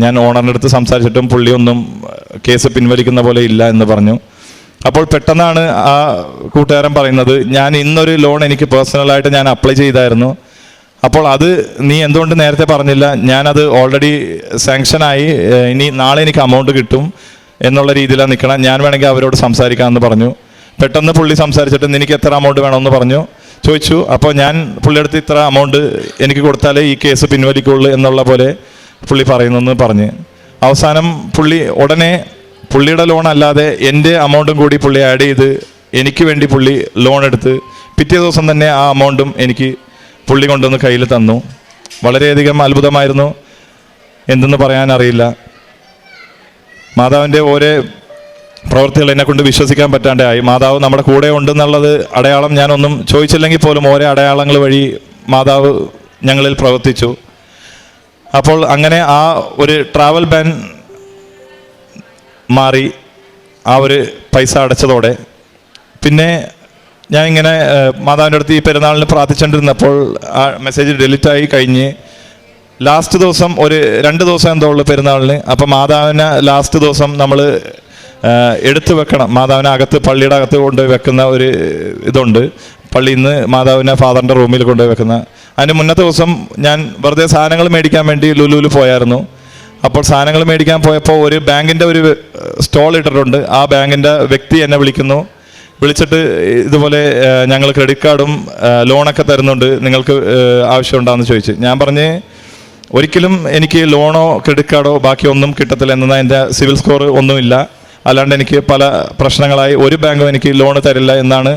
ഞാൻ ഓണറിൻ്റെ അടുത്ത് സംസാരിച്ചിട്ടും പുള്ളിയൊന്നും കേസ് പിൻവലിക്കുന്ന പോലെ ഇല്ല എന്ന് പറഞ്ഞു. അപ്പോൾ പെട്ടെന്നാണ് ആ കൂട്ടുകാരൻ പറയുന്നത്, ഞാൻ ഇന്നൊരു ലോൺ എനിക്ക് പേഴ്സണലായിട്ട് ഞാൻ അപ്ലൈ ചെയ്തായിരുന്നു, അപ്പോൾ അത് നീ എന്തുകൊണ്ട് നേരത്തെ പറഞ്ഞില്ല, ഞാനത് ഓൾറെഡി സാങ്ഷനായി, ഇനി നാളെ എനിക്ക് അമൗണ്ട് കിട്ടും എന്നുള്ള രീതിയിലാണ് നിൽക്കണം, ഞാൻ വേണമെങ്കിൽ അവരോട് സംസാരിക്കാമെന്ന് പറഞ്ഞു. പെട്ടെന്ന് പുള്ളി സംസാരിച്ചിട്ട് നിനക്ക് എത്ര അമൗണ്ട് വേണമെന്ന് ചോദിച്ചു. അപ്പോൾ ഞാൻ പുള്ളിയെടുത്ത് ഇത്ര അമൗണ്ട് എനിക്ക് കൊടുത്താലേ ഈ കേസ് പിൻവലിക്കുള്ളൂ എന്നുള്ള പോലെ പുള്ളി പറയുന്നെന്ന് പറഞ്ഞ് അവസാനം പുള്ളി ഉടനെ പുള്ളിയുടെ ലോൺ അല്ലാതെ എൻ്റെ അമൗണ്ടും കൂടി പുള്ളി ആഡ് ചെയ്ത് എനിക്ക് വേണ്ടി പുള്ളി ലോൺ എടുത്ത് പിറ്റേ ദിവസം തന്നെ ആ അമൗണ്ടും എനിക്ക് പുള്ളി കൊണ്ടുവന്ന് കയ്യിൽ തന്നു. വളരെയധികം അത്ഭുതമായിരുന്നു, എന്തെന്ന് പറയാനറിയില്ല. മാതാവിൻ്റെ ഓരോ പ്രവൃത്തികൾ എന്നെ കൊണ്ട് വിശ്വസിക്കാൻ പറ്റാണ്ടായി. മാതാവ് നമ്മുടെ കൂടെ ഉണ്ടെന്നുള്ളത് അടയാളം ഞാനൊന്നും ചോദിച്ചില്ലെങ്കിൽ പോലും ഓരോ അടയാളങ്ങൾ വഴി മാതാവ് ഞങ്ങളിൽ പ്രവർത്തിച്ചു. അപ്പോൾ അങ്ങനെ ആ ഒരു ട്രാവൽ ബാൻ മാറി ആ ഒരു പൈസ അടച്ചതോടെ പിന്നെ ഞാൻ ഇങ്ങനെ മാതാവിൻ്റെ അടുത്ത് ഈ പെരുന്നാളിന് പ്രാർത്ഥിച്ചുകൊണ്ടിരുന്നപ്പോൾ ആ മെസ്സേജ് ഡിലീറ്റായി കഴിഞ്ഞ് ലാസ്റ്റ് ദിവസം ഒരു 2 ദിവസം എന്തോ ഉള്ളു പെരുന്നാളിന്. അപ്പം മാതാവിനെ ലാസ്റ്റ് ദിവസം നമ്മൾ എടുത്തു വെക്കണം. മാതാവിനെ അകത്ത്, പള്ളിയുടെ അകത്ത് കൊണ്ടുപോയി വെക്കുന്ന ഒരു ഇതുണ്ട്. പള്ളിയിൽ നിന്ന് മാതാവിനെ ഫാദറിൻ്റെ റൂമിൽ കൊണ്ടുപോയി വെക്കുന്ന. അതിന് മുന്നത്തെ ദിവസം ഞാൻ വെറുതെ സാധനങ്ങൾ മേടിക്കാൻ വേണ്ടി ലുലുവിൽ പോയായിരുന്നു. അപ്പോൾ സാധനങ്ങൾ മേടിക്കാൻ പോയപ്പോൾ ഒരു ബാങ്കിൻ്റെ ഒരു സ്റ്റോൾ ഇട്ടിട്ടുണ്ട്. ആ ബാങ്കിൻ്റെ വ്യക്തി എന്നെ വിളിച്ചിട്ട് ഇതുപോലെ ഞങ്ങൾ ക്രെഡിറ്റ് കാർഡും ലോണൊക്കെ തരുന്നുണ്ട്, നിങ്ങൾക്ക് ആവശ്യമുണ്ടാകുമെന്ന് ചോദിച്ചു. ഞാൻ പറഞ്ഞ് ഒരിക്കലും എനിക്ക് ലോണോ ക്രെഡിറ്റ് കാർഡോ ബാക്കിയൊന്നും കിട്ടത്തില്ല, എന്നാൽ എൻ്റെ സിവിൽ സ്കോർ ഒന്നുമില്ല, അല്ലാണ്ട് എനിക്ക് പല പ്രശ്നങ്ങളായി ഒരു ബാങ്കും എനിക്ക് ലോണ് തരില്ല എന്നാണ്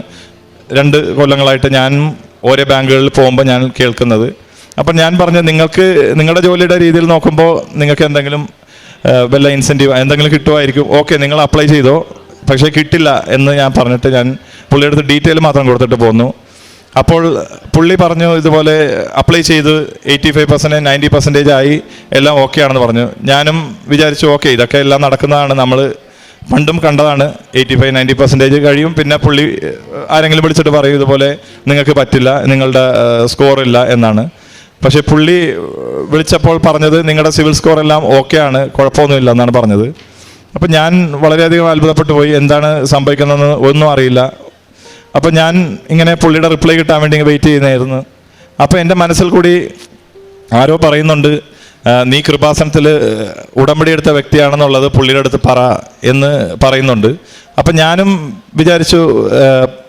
2 കൊല്ലങ്ങളായിട്ട് ഞാൻ ഓരോ ബാങ്കുകളിൽ പോകുമ്പോൾ ഞാൻ കേൾക്കുന്നത്. അപ്പം ഞാൻ പറഞ്ഞു, നിങ്ങൾക്ക് നിങ്ങളുടെ ജോലിയുടെ രീതിയിൽ നോക്കുമ്പോൾ നിങ്ങൾക്ക് എന്തെങ്കിലും വല്ല ഇൻസെൻറ്റീവ് എന്തെങ്കിലും കിട്ടുമായിരിക്കും, ഓക്കെ നിങ്ങൾ അപ്ലൈ ചെയ്തോ, പക്ഷേ കിട്ടില്ല എന്ന് ഞാൻ പറഞ്ഞിട്ട് ഞാൻ പുള്ളിയുടെ അടുത്ത് ഡീറ്റെയിൽ മാത്രം കൊടുത്തിട്ട് പോന്നു. അപ്പോൾ പുള്ളി പറഞ്ഞു ഇതുപോലെ അപ്ലൈ ചെയ്ത് 85%, 90% ആയി, എല്ലാം ഓക്കെ ആണെന്ന് പറഞ്ഞു. ഞാനും വിചാരിച്ചു ഓക്കെ ഇതൊക്കെ എല്ലാം നടക്കുന്നതാണ്, നമ്മൾ പണ്ടും കണ്ടതാണ്. 85-90% കഴിയും, പിന്നെ പുള്ളി ആരെങ്കിലും വിളിച്ചിട്ട് പറയും ഇതുപോലെ നിങ്ങൾക്ക് പറ്റില്ല, നിങ്ങളുടെ സ്കോറില്ല എന്നാണ്. പക്ഷേ പുള്ളി വിളിച്ചപ്പോൾ പറഞ്ഞത് നിങ്ങളുടെ സിവിൽ സ്കോർ എല്ലാം ഓക്കെ ആണ്, കുഴപ്പമൊന്നുമില്ല എന്നാണ് പറഞ്ഞത്. അപ്പം ഞാൻ വളരെയധികം അത്ഭുതപ്പെട്ടു പോയി, എന്താണ് സംഭവിക്കുന്നതെന്ന് ഒന്നും അറിയില്ല. അപ്പം ഞാൻ ഇങ്ങനെ പുള്ളിയുടെ റിപ്ലൈ കിട്ടാൻ വേണ്ടി വെയിറ്റ് ചെയ്യുന്നതായിരുന്നു. അപ്പോൾ എൻ്റെ മനസ്സിൽ കൂടി ആരോ പറയുന്നുണ്ട്, നീ കൃപാസനത്തിൽ ഉടമ്പടി എടുത്ത വ്യക്തിയാണെന്നുള്ളത് പുള്ളിയുടെ അടുത്ത് പറ എന്ന് പറയുന്നുണ്ട്. അപ്പം ഞാനും വിചാരിച്ചു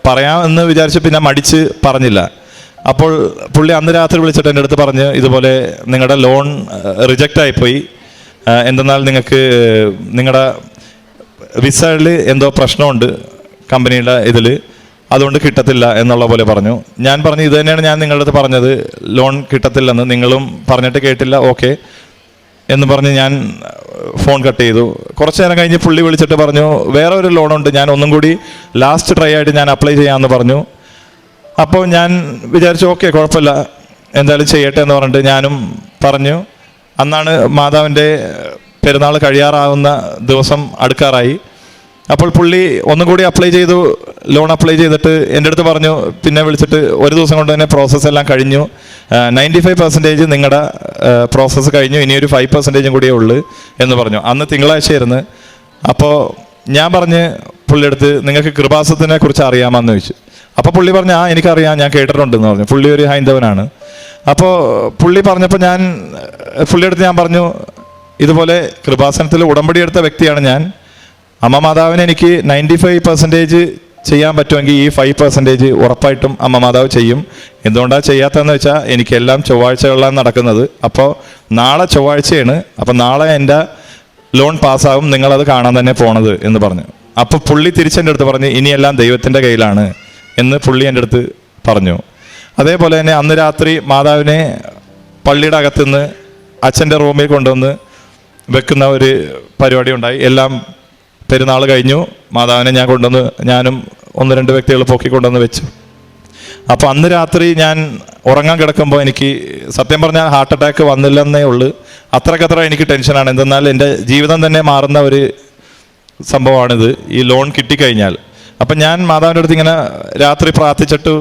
പറയാമെന്ന് വിചാരിച്ചു, പിന്നെ മടിച്ച് പറഞ്ഞില്ല. അപ്പോൾ പുള്ളി അന്ന് രാത്രി വിളിച്ചിട്ട് എൻ്റെ അടുത്ത് പറഞ്ഞ് ഇതുപോലെ നിങ്ങളുടെ ലോൺ റിജക്റ്റ് ആയിപ്പോയി, എന്തെന്നാൽ നിങ്ങൾക്ക് നിങ്ങളുടെ വിസയിൽ എന്തോ പ്രശ്നമുണ്ട് കമ്പനിയുടെ ഇതിൽ, അതുകൊണ്ട് കിട്ടത്തില്ല എന്നുള്ള പോലെ പറഞ്ഞു. ഞാൻ പറഞ്ഞു ഇത് തന്നെയാണ് ഞാൻ നിങ്ങളുടെ അടുത്ത് പറഞ്ഞത്, ലോൺ കിട്ടത്തില്ലെന്ന്, നിങ്ങളും പറഞ്ഞിട്ട് കേട്ടില്ല, ഓക്കെ എന്ന് പറഞ്ഞ് ഞാൻ ഫോൺ കട്ട് ചെയ്തു. കുറച്ച് നേരം കഴിഞ്ഞ് പുള്ളി വിളിച്ചിട്ട് പറഞ്ഞു വേറെ ഒരു ലോണുണ്ട്, ഞാൻ ഒന്നും കൂടി ലാസ്റ്റ് ട്രൈ ആയിട്ട് ഞാൻ അപ്ലൈ ചെയ്യാമെന്ന് പറഞ്ഞു. അപ്പോൾ ഞാൻ വിചാരിച്ചു ഓക്കെ കുഴപ്പമില്ല എന്തായാലും ചെയ്യട്ടെ എന്ന് പറഞ്ഞിട്ട് ഞാനും പറഞ്ഞു. അന്നാണ് മാതാവിൻ്റെ പെരുന്നാൾ കഴിയാറാവുന്ന ദിവസം അടുക്കാറായി. അപ്പോൾ പുള്ളി ഒന്നും കൂടി അപ്ലൈ ചെയ്തു, ലോൺ അപ്ലൈ ചെയ്തിട്ട് എൻ്റെ അടുത്ത് പറഞ്ഞു, പിന്നെ വിളിച്ചിട്ട് ഒരു ദിവസം കൊണ്ട് തന്നെ പ്രോസസ്സ് എല്ലാം കഴിഞ്ഞു, 95% നിങ്ങളുടെ പ്രോസസ്സ് കഴിഞ്ഞു, ഇനിയൊരു 5% കൂടിയേ ഉള്ളൂ എന്ന് പറഞ്ഞു. അന്ന് തിങ്കളാഴ്ചയായിരുന്നു. അപ്പോൾ ഞാൻ പറഞ്ഞ് പുള്ളിയെടുത്ത് നിങ്ങൾക്ക് കൃപാസനത്തിനെ കുറിച്ച് അറിയാമെന്ന് ചോദിച്ചു. അപ്പോൾ പുള്ളി പറഞ്ഞു എനിക്കറിയാം, ഞാൻ കേട്ടിട്ടുണ്ടെന്ന് പറഞ്ഞു. പുള്ളി ഒരു ഹൈന്ദവനാണ്. അപ്പോൾ പുള്ളി പറഞ്ഞപ്പോൾ ഞാൻ പുള്ളിയെടുത്ത് ഞാൻ പറഞ്ഞു ഇതുപോലെ കൃപാസനത്തിൽ ഉടമ്പടി എടുത്ത വ്യക്തിയാണ് ഞാൻ, അമ്മ മാതാവിന് എനിക്ക് 95% ചെയ്യാൻ പറ്റുമെങ്കിൽ ഈ 5% ഉറപ്പായിട്ടും അമ്മ മാതാവ് ചെയ്യും. എന്തുകൊണ്ടാണ് ചെയ്യാത്തതെന്ന് വെച്ചാൽ എനിക്കെല്ലാം ചൊവ്വാഴ്ചകളിലാണ് നടക്കുന്നത്. അപ്പോൾ നാളെ ചൊവ്വാഴ്ചയാണ്, അപ്പോൾ നാളെ എൻ്റെ ലോൺ പാസ്സാകും, നിങ്ങളത് കാണാൻ തന്നെ പോണത് എന്ന് പറഞ്ഞു. അപ്പോൾ പുള്ളി തിരിച്ചെൻ്റെ അടുത്ത് പറഞ്ഞു ഇനിയെല്ലാം ദൈവത്തിൻ്റെ കയ്യിലാണ് എന്ന് പുള്ളി എൻ്റെ അടുത്ത് പറഞ്ഞു. അതേപോലെ തന്നെ അന്ന് രാത്രി മാതാവിനെ പള്ളിയുടെ അകത്തുനിന്ന് അച്ഛൻ്റെ റൂമിൽ കൊണ്ടുവന്ന് വെക്കുന്ന ഒരു പരിപാടി ഉണ്ടായി. എല്ലാം പെരുന്നാൾ കഴിഞ്ഞു, മാതാവിനെ ഞാൻ കൊണ്ടുവന്ന്, ഞാനും 1-2 വ്യക്തികൾ പൊക്കിക്കൊണ്ടുവന്ന് വെച്ചു. അപ്പോൾ അന്ന് രാത്രി ഞാൻ ഉറങ്ങാൻ കിടക്കുമ്പോൾ എനിക്ക് സത്യം പറഞ്ഞാൽ ഹാർട്ട് അറ്റാക്ക് വന്നില്ലെന്നേ ഉള്ളൂ, അത്രക്കത്ര എനിക്ക് ടെൻഷനാണ്. എന്തെന്നാൽ എൻ്റെ ജീവിതം തന്നെ മാറുന്ന ഒരു സംഭവമാണിത്, ഈ ലോൺ കിട്ടിക്കഴിഞ്ഞാൽ. അപ്പം ഞാൻ മാതാവിൻ്റെ അടുത്ത് ഇങ്ങനെ രാത്രി പ്രാർത്ഥിച്ചിട്ട്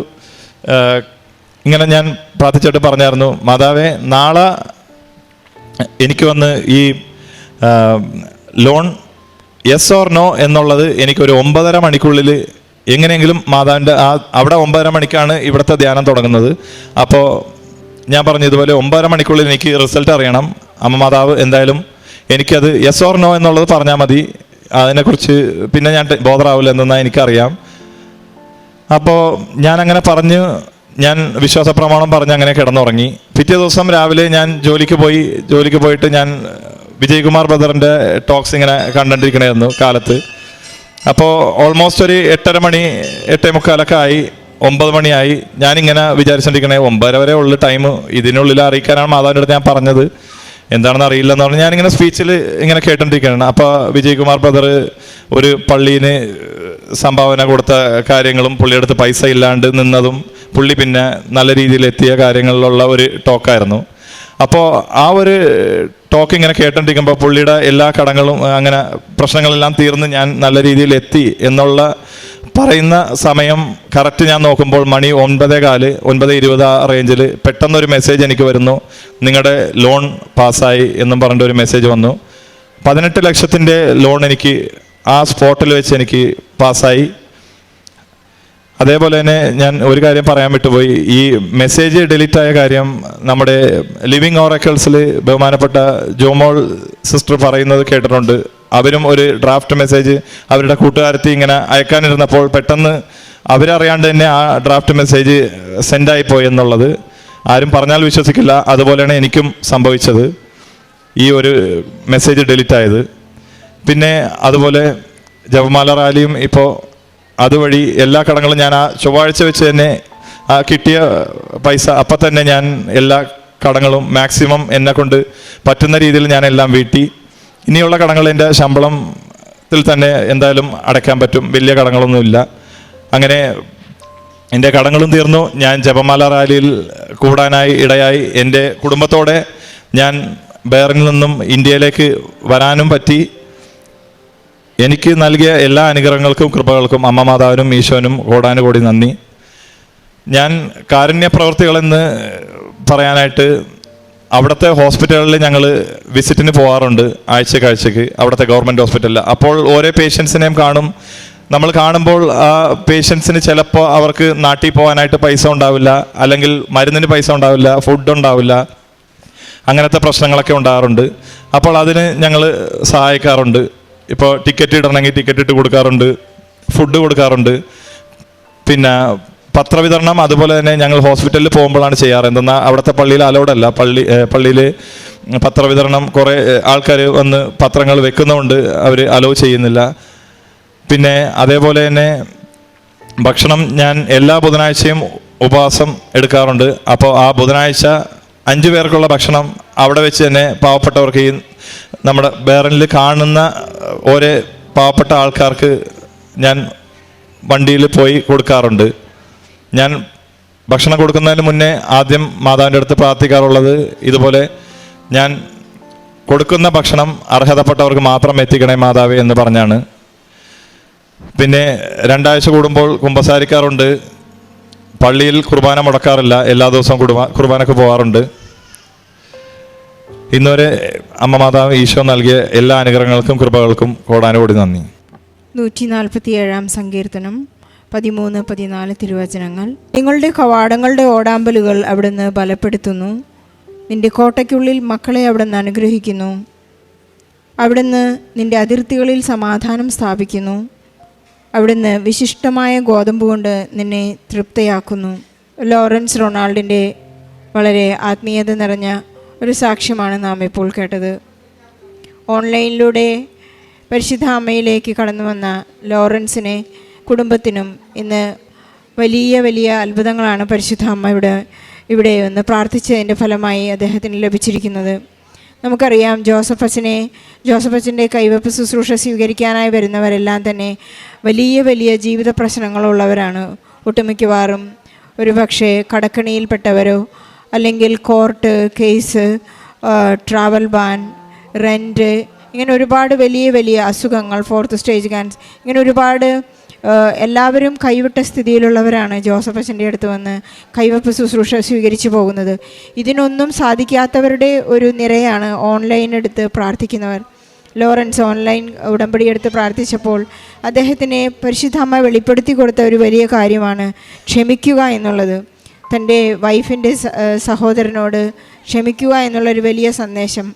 പറഞ്ഞായിരുന്നു, മാതാവേ നാളെ എനിക്ക് വന്ന് ഈ ലോൺ യെസ് ഓർ നോ എന്നുള്ളത് എനിക്കൊരു 9:30 മണിക്കുള്ളിൽ എങ്ങനെയെങ്കിലും മാതാവിൻ്റെ അവിടെ 9:30 മണിക്കാണ് ഇവിടുത്തെ ധ്യാനം തുടങ്ങുന്നത്. അപ്പോൾ ഞാൻ പറഞ്ഞു ഇതുപോലെ 9:30 മണിക്കുള്ളിൽ എനിക്ക് റിസൾട്ട് അറിയണം, അമ്മ മാതാവ് എന്തായാലും എനിക്കത് യെസ് ഓർ നോ എന്നുള്ളത് പറഞ്ഞാൽ മതി, അതിനെക്കുറിച്ച് പിന്നെ ഞാൻ ബോധറാവില്ല എന്നാൽ എനിക്കറിയാം. അപ്പോൾ ഞാനങ്ങനെ പറഞ്ഞ് ഞാൻ വിശ്വാസ പ്രമാണം പറഞ്ഞ് അങ്ങനെ കിടന്നുറങ്ങി. പിറ്റേ ദിവസം രാവിലെ ഞാൻ ജോലിക്ക് പോയിട്ട് ഞാൻ വിജയ്കുമാർ ബ്രദറിൻ്റെ ടോക്സ് ഇങ്ങനെ കണ്ടിരിക്കണമായിരുന്നു കാലത്ത്. അപ്പോൾ ഓൾമോസ്റ്റ് ഒരു 8:30 മണി 8:45 ആയി, 9 മണിയായി. ഞാനിങ്ങനെ വിചാരിച്ചിരിക്കണേ 9:30 വരെ ഉള്ള ടൈം, ഇതിനുള്ളിൽ അറിയിക്കാനാണ് മാതാവിൻ്റെ അടുത്ത് ഞാൻ പറഞ്ഞത്, എന്താണെന്ന് അറിയില്ലെന്ന് പറഞ്ഞ് ഞാനിങ്ങനെ സ്പീച്ചിൽ ഇങ്ങനെ കേട്ടോണ്ടിരിക്കുകയാണ്. അപ്പോൾ വിജയ്കുമാർ ബ്രദർ ഒരു പള്ളീന് സംഭാവന കൊടുത്ത കാര്യങ്ങളും പുള്ളിയെടുത്ത് പൈസ ഇല്ലാണ്ട് നിന്നതും പുള്ളി പിന്നെ നല്ല രീതിയിൽ എത്തിയ കാര്യങ്ങളിലുള്ള ഒരു ടോക്കായിരുന്നു. അപ്പോൾ ആ ഒരു ടോക്ക് ഇങ്ങനെ കേട്ടോണ്ടിരിക്കുമ്പോൾ പുള്ളിയുടെ എല്ലാ കടങ്ങളും അങ്ങനെ പ്രശ്നങ്ങളെല്ലാം തീർന്ന് ഞാൻ നല്ല രീതിയിൽ എത്തി എന്നുള്ള പറയുന്ന സമയം കറക്റ്റ് ഞാൻ നോക്കുമ്പോൾ മണി 9:15, 9:20 ആ റേഞ്ചിൽ പെട്ടെന്നൊരു മെസ്സേജ് എനിക്ക് വരുന്നു, നിങ്ങളുടെ ലോൺ പാസ്സായി എന്നും പറഞ്ഞിട്ട് ഒരു മെസ്സേജ് വന്നു. 18 ലക്ഷത്തിൻ്റെ ലോൺ എനിക്ക് ആ സ്പോട്ടിൽ വെച്ച് എനിക്ക് പാസ്സായി. അതേപോലെ തന്നെ ഞാൻ ഒരു കാര്യം പറയാൻ വിട്ടുപോയി. ഈ മെസ്സേജ് ഡിലീറ്റ് ആയ കാര്യം നമ്മുടെ ലിവിങ് ഓറക്കിൾസിൽ ബഹുമാനപ്പെട്ട ജോമോൾ സിസ്റ്റർ പറയുന്നത് കേട്ടിട്ടുണ്ട്. അവരും ഒരു ഡ്രാഫ്റ്റ് മെസ്സേജ് അവരുടെ കൂട്ടുകാരത്തി ഇങ്ങനെ അയക്കാനിരുന്നപ്പോൾ പെട്ടെന്ന് അവരറിയാണ്ട് തന്നെ ആ ഡ്രാഫ്റ്റ് മെസ്സേജ് സെൻഡായിപ്പോയി എന്നുള്ളത് ആരും പറഞ്ഞാൽ വിശ്വസിക്കില്ല. അതുപോലെയാണ് എനിക്കും സംഭവിച്ചത്, ഈ ഒരു മെസ്സേജ് ഡിലീറ്റ് ആയത്. പിന്നെ അതുപോലെ ജപമാല റാലിയും ഇപ്പോൾ അതുവഴി എല്ലാ കടങ്ങളും ഞാൻ ആ ചൊവ്വാഴ്ച വെച്ച് തന്നെ ആ കിട്ടിയ പൈസ അപ്പം തന്നെ ഞാൻ എല്ലാ കടങ്ങളും മാക്സിമം എന്നെ കൊണ്ട് പറ്റുന്ന രീതിയിൽ ഞാൻ എല്ലാം വീട്ടി. ഇനിയുള്ള കടങ്ങൾ എൻ്റെ ശമ്പളത്തിൽ തന്നെ എന്തായാലും അടയ്ക്കാൻ പറ്റും, വലിയ കടങ്ങളൊന്നുമില്ല. അങ്ങനെ എൻ്റെ കടങ്ങളും തീർന്നു. ഞാൻ ജപമാല റാലിയിൽ കൂടാനായി ഇടയായി. എൻ്റെ കുടുംബത്തോടെ ഞാൻ ബഹ്റിനിൽ നിന്നും ഇന്ത്യയിലേക്ക് വരാനും പറ്റി. എനിക്ക് നൽകിയ എല്ലാ അനുഗ്രഹങ്ങൾക്കും കൃപകൾക്കും അമ്മ മാതാവിനും ഈശോനും കോടാനുകോടി നന്ദി. ഞാൻ കാരുണ്യ പ്രവർത്തികളെന്ന് പറയാനായിട്ട് അവിടുത്തെ ഹോസ്പിറ്റലുകളിൽ ഞങ്ങൾ വിസിറ്റിന് പോകാറുണ്ട്, ആഴ്ചയ്ക്ക് അവിടുത്തെ ഗവൺമെൻറ് ഹോസ്പിറ്റലിൽ. അപ്പോൾ ഓരോ പേഷ്യൻസിനെയും കാണും. നമ്മൾ കാണുമ്പോൾ ആ പേഷ്യൻസിന് ചിലപ്പോൾ അവർക്ക് നാട്ടിൽ പോകാനായിട്ട് പൈസ ഉണ്ടാവില്ല, അല്ലെങ്കിൽ മരുന്നിന് പൈസ ഉണ്ടാവില്ല, ഫുഡ് ഉണ്ടാവില്ല, അങ്ങനത്തെ പ്രശ്നങ്ങളൊക്കെ ഉണ്ടാകാറുണ്ട്. അപ്പോൾ അതിന് ഞങ്ങൾ സഹായിക്കാറുണ്ട്. ഇപ്പോൾ ടിക്കറ്റ് ഇടണമെങ്കിൽ ടിക്കറ്റ് ഇട്ട് കൊടുക്കാറുണ്ട്, ഫുഡ് കൊടുക്കാറുണ്ട്. പിന്നെ പത്രവിതരണം അതുപോലെ തന്നെ ഞങ്ങൾ ഹോസ്പിറ്റലിൽ പോകുമ്പോഴാണ് ചെയ്യാറ്. എന്തെന്നാൽ അവിടുത്തെ പള്ളിയിൽ അലൗഡല്ല. പള്ളിയിൽ പത്രവിതരണം കുറേ ആൾക്കാർ വന്ന് പത്രങ്ങൾ വെക്കുന്നതുകൊണ്ട് അവർ അലോ ചെയ്യുന്നില്ല. പിന്നെ അതേപോലെ തന്നെ ഭക്ഷണം ഞാൻ എല്ലാ ബുധനാഴ്ചയും ഉപവാസം എടുക്കാറുണ്ട്. അപ്പോൾ ആ ബുധനാഴ്ച 5 പേർക്കുള്ള ഭക്ഷണം അവിടെ വെച്ച് തന്നെ പാവപ്പെട്ടവർക്ക്, ഈ നമ്മുടെ ബഹ്റിനിൽ കാണുന്ന ഓരോ പാവപ്പെട്ട ആൾക്കാർക്ക് ഞാൻ വണ്ടിയിൽ പോയി കൊടുക്കാറുണ്ട്. ഞാൻ ഭക്ഷണം കൊടുക്കുന്നതിന് മുന്നേ ആദ്യം മാതാവിൻ്റെ അടുത്ത് പ്രാർത്ഥിക്കാറുള്ളത് ഇതുപോലെ, ഞാൻ കൊടുക്കുന്ന ഭക്ഷണം അർഹതപ്പെട്ടവർക്ക് മാത്രം എത്തിക്കണേ മാതാവേ എന്ന് പറഞ്ഞാണ്. പിന്നെ 2 ആഴ്ച കൂടുമ്പോൾ കുമ്പസാരിക്കാറുണ്ട്. പള്ളിയിൽ കുർബാന മുടക്കാറില്ല, എല്ലാ ദിവസവും കുർബാനക്ക് പോകാറുണ്ട്. ഇന്നുവരെ അമ്മ മാതാവ് ഈശോ നൽകിയ എല്ലാ അനുഗ്രഹങ്ങൾക്കും കൃപകൾക്കും കോടാനുകോടി നന്ദി. 147 സങ്കീർത്തനം 13-14 തിരുവചനങ്ങൾ. നിങ്ങളുടെ കവാടങ്ങളുടെ ഓടാമ്പലുകൾ അവിടുന്ന് ബലപ്പെടുത്തുന്നു. നിന്റെ കോട്ടയ്ക്കുള്ളിൽ മക്കളെ അവിടുന്ന് അനുഗ്രഹിക്കുന്നു. അവിടുന്ന് നിന്റെ അതിർത്തികളിൽ സമാധാനം സ്ഥാപിക്കുന്നു. അവിടുന്ന് വിശിഷ്ടമായ ഗോതമ്പ് കൊണ്ട് നിന്നെ തൃപ്തയാക്കുന്നു. ലോറൻസ് റൊണാൾഡിൻ്റെ വളരെ ആത്മീയത നിറഞ്ഞ ഒരു സാക്ഷ്യമാണ് നാം ഇപ്പോൾ കേട്ടത്. ഓൺലൈനിലൂടെ പരിശുദ്ധ അമ്മയിലേക്ക് കടന്നു വന്ന ലോറൻസിനെ കുടുംബത്തിനും ഇന്ന് വലിയ വലിയ അത്ഭുതങ്ങളാണ് പരിശുദ്ധ അമ്മ ഇവിടെ ഒന്ന് പ്രാർത്ഥിച്ചതിൻ്റെ ഫലമായി അദ്ദേഹത്തിന് ലഭിച്ചിരിക്കുന്നത്. നമുക്കറിയാം, ജോസഫച്ചൻ്റെ കൈവപ്പ് ശുശ്രൂഷ സ്വീകരിക്കാനായി വരുന്നവരെല്ലാം തന്നെ വലിയ വലിയ ജീവിത പ്രശ്നങ്ങളുള്ളവരാണ്. ഒട്ടുമിക്കവാറും ഒരു പക്ഷേ കടക്കണിയിൽപ്പെട്ടവരോ അല്ലെങ്കിൽ court case, travel ban, rent, ഇങ്ങനെ ഒരുപാട് വലിയ വലിയ അസുഖങ്ങൾ, 4th സ്റ്റേജ് ക്യാൻസർ, ഇങ്ങനെ ഒരുപാട് എല്ലാവരും കൈവിട്ട സ്ഥിതിയിലുള്ളവരാണ് ജോസഫച്ചൻ്റെ അടുത്ത് വന്ന് കൈവപ്പ് ശുശ്രൂഷ സ്വീകരിച്ചു പോകുന്നത്. ഇതിനൊന്നും സാധിക്കാത്തവരുടെ ഒരു നിരയാണ് ഓൺലൈൻ എടുത്ത് പ്രാർത്ഥിക്കുന്നവർ. ലോറൻസ് ഓൺലൈൻ ഉടമ്പടി എടുത്ത് പ്രാർത്ഥിച്ചപ്പോൾ അദ്ദേഹത്തിന് പരിശുദ്ധ അമ്മ വെളിപ്പെടുത്തി കൊടുത്ത ഒരു വലിയ കാര്യമാണ് ക്ഷമിക്കുക എന്നുള്ളത്. തൻ്റെ വൈഫിൻ്റെ സഹോദരനോട് ക്ഷമിക്കുക എന്നുള്ളൊരു വലിയ സന്ദേശം.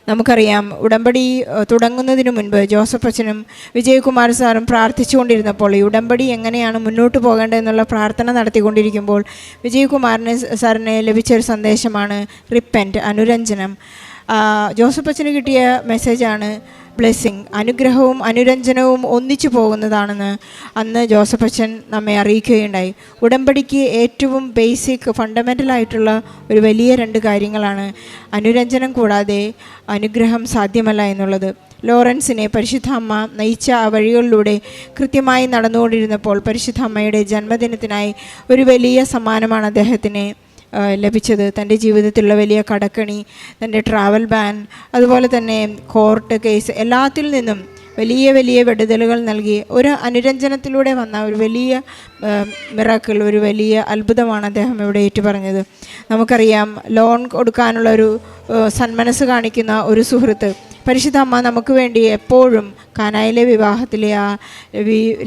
നമുക്കറിയാം, ഉടമ്പടി തുടങ്ങുന്നതിന് മുൻപ് ജോസഫ് അച്ഛനും വിജയകുമാർ സാറും പ്രാർത്ഥിച്ചുകൊണ്ടിരുന്നപ്പോൾ ഈ ഉടമ്പടി എങ്ങനെയാണ് മുന്നോട്ട് പോകേണ്ടതെന്നുള്ള പ്രാർത്ഥന നടത്തിക്കൊണ്ടിരിക്കുമ്പോൾ വിജയകുമാറിന് സാറിന് ലഭിച്ചൊരു സന്ദേശമാണ് റിപ്പൻറ്റ്, അനുരഞ്ജനം. ജോസഫ് അച്ഛന് കിട്ടിയ മെസ്സേജാണ് ബ്ലെസ്സിങ്, അനുഗ്രഹവും അനുരഞ്ജനവും ഒന്നിച്ചു പോകുന്നതാണെന്ന് അന്ന് ജോസഫ് അച്ഛൻ നമ്മെ അറിയിക്കുകയുണ്ടായി. ഉടമ്പടിക്ക് ഏറ്റവും ബേസിക് ഫണ്ടമെൻ്റലായിട്ടുള്ള ഒരു വലിയ 2 കാര്യങ്ങളാണ്. അനുരഞ്ജനം കൂടാതെ അനുഗ്രഹം സാധ്യമല്ല എന്നുള്ളത്. ലോറൻസിനെ പരിശുദ്ധ അമ്മ നയിച്ച ആ വഴികളിലൂടെ കൃത്യമായി നടന്നുകൊണ്ടിരുന്നപ്പോൾ പരിശുദ്ധ അമ്മയുടെ ജന്മദിനത്തിനായി ഒരു വലിയ സമ്മാനമാണ് അദ്ദേഹത്തിന് ലഭിച്ചത്. തൻ്റെ ജീവിതത്തിലുള്ള വലിയ കടക്കണി, തൻ്റെ ട്രാവൽ ബാൻ, അതുപോലെ തന്നെ കോർട്ട് കേസ്, എല്ലാത്തിൽ നിന്നും വലിയ വലിയ വിടുതലുകൾ നൽകി ഒരു അനുരഞ്ജനത്തിലൂടെ വന്ന ഒരു വലിയ മിറാക്കിൾ, ഒരു വലിയ അത്ഭുതമാണ് അദ്ദേഹം ഇവിടെ ഏറ്റുപറഞ്ഞത്. നമുക്കറിയാം, ലോൺ കൊടുക്കാനുള്ളൊരു സന്മനസ് കാണിക്കുന്ന ഒരു സുഹൃത്ത് പരിശുദ്ധ അമ്മ നമുക്ക് വേണ്ടി എപ്പോഴും കാനായിലെ വിവാഹത്തിലെ ആ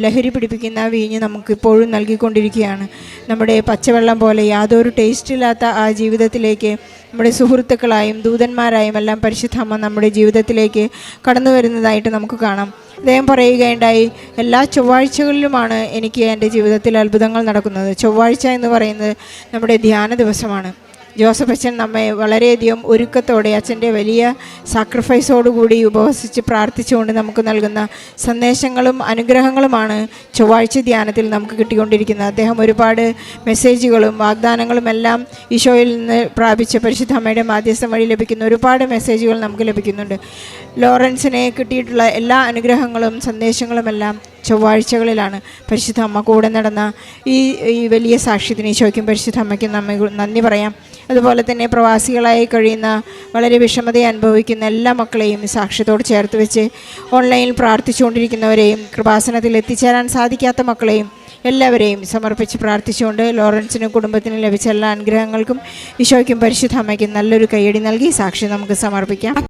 ലഹരി പിടിപ്പിക്കുന്ന വീഞ്ഞ് നമുക്കിപ്പോഴും നൽകിക്കൊണ്ടിരിക്കുകയാണ്. നമ്മുടെ പച്ചവെള്ളം പോലെ യാതൊരു ടേസ്റ്റില്ലാത്ത ആ ജീവിതത്തിലേക്ക് നമ്മുടെ സുഹൃത്തുക്കളായും ദൂതന്മാരായും എല്ലാം പരിശുദ്ധ അമ്മ നമ്മുടെ ജീവിതത്തിലേക്ക് കടന്നു വരുന്നതായിട്ട് നമുക്ക് കാണാം. അദ്ദേഹം പറയുകയുണ്ടായി, എല്ലാ ചൊവ്വാഴ്ചകളിലുമാണ് എനിക്ക് എൻ്റെ ജീവിതത്തിൽ അത്ഭുതങ്ങൾ നടക്കുന്നത്. ചൊവ്വാഴ്ച എന്ന് പറയുന്നത് നമ്മുടെ ധ്യാന ദിവസമാണ്. ജോസഫ് അച്ഛൻ നമ്മെ വളരെയധികം ഒരുക്കത്തോടെ അച്ഛൻ്റെ വലിയ സാക്രിഫൈസോടുകൂടി ഉപവസിച്ച് പ്രാർത്ഥിച്ചുകൊണ്ട് നമുക്ക് നൽകുന്ന സന്ദേശങ്ങളും അനുഗ്രഹങ്ങളുമാണ് ചൊവ്വാഴ്ച ധ്യാനത്തിൽ നമുക്ക് കിട്ടിക്കൊണ്ടിരിക്കുന്നത്. അദ്ദേഹം ഒരുപാട് മെസ്സേജുകളും വാഗ്ദാനങ്ങളും എല്ലാം ഈശോയിൽ നിന്ന് പ്രാപിച്ച പരിശുദ്ധ അമ്മയുടെ മാധ്യസ്ഥം വഴി ലഭിക്കുന്ന ഒരുപാട് മെസ്സേജുകൾ നമുക്ക് ലഭിക്കുന്നുണ്ട്. ലോറൻസിനെ കിട്ടിയിട്ടുള്ള എല്ലാ അനുഗ്രഹങ്ങളും സന്ദേശങ്ങളുമെല്ലാം ചൊവ്വാഴ്ചകളിലാണ്. പരിശുദ്ധ അമ്മ കൂടെ നടന്ന ഈ വലിയ സാക്ഷ്യത്തിന് ഈശോയ്ക്കും പരിശുദ്ധ അമ്മയ്ക്കും നന്ദി പറയാം. അതുപോലെ തന്നെ പ്രവാസികളായി കഴിയുന്ന വളരെ വിഷമതയെ അനുഭവിക്കുന്ന എല്ലാ മക്കളെയും സാക്ഷ്യത്തോട് ചേർത്ത് വെച്ച് ഓൺലൈനിൽ പ്രാർത്ഥിച്ചുകൊണ്ടിരിക്കുന്നവരെയും കൃപാസനത്തിൽ എത്തിച്ചേരാൻ സാധിക്കാത്ത മക്കളെയും എല്ലാവരെയും സമർപ്പിച്ച് പ്രാർത്ഥിച്ചുകൊണ്ട് ലോറൻസിനും കുടുംബത്തിനും ലഭിച്ച എല്ലാ അനുഗ്രഹങ്ങൾക്കും ഈശോയ്ക്കും പരിശുദ്ധ അമ്മയ്ക്കും നല്ലൊരു കയ്യടി നൽകി സാക്ഷി നമുക്ക് സമർപ്പിക്കാം.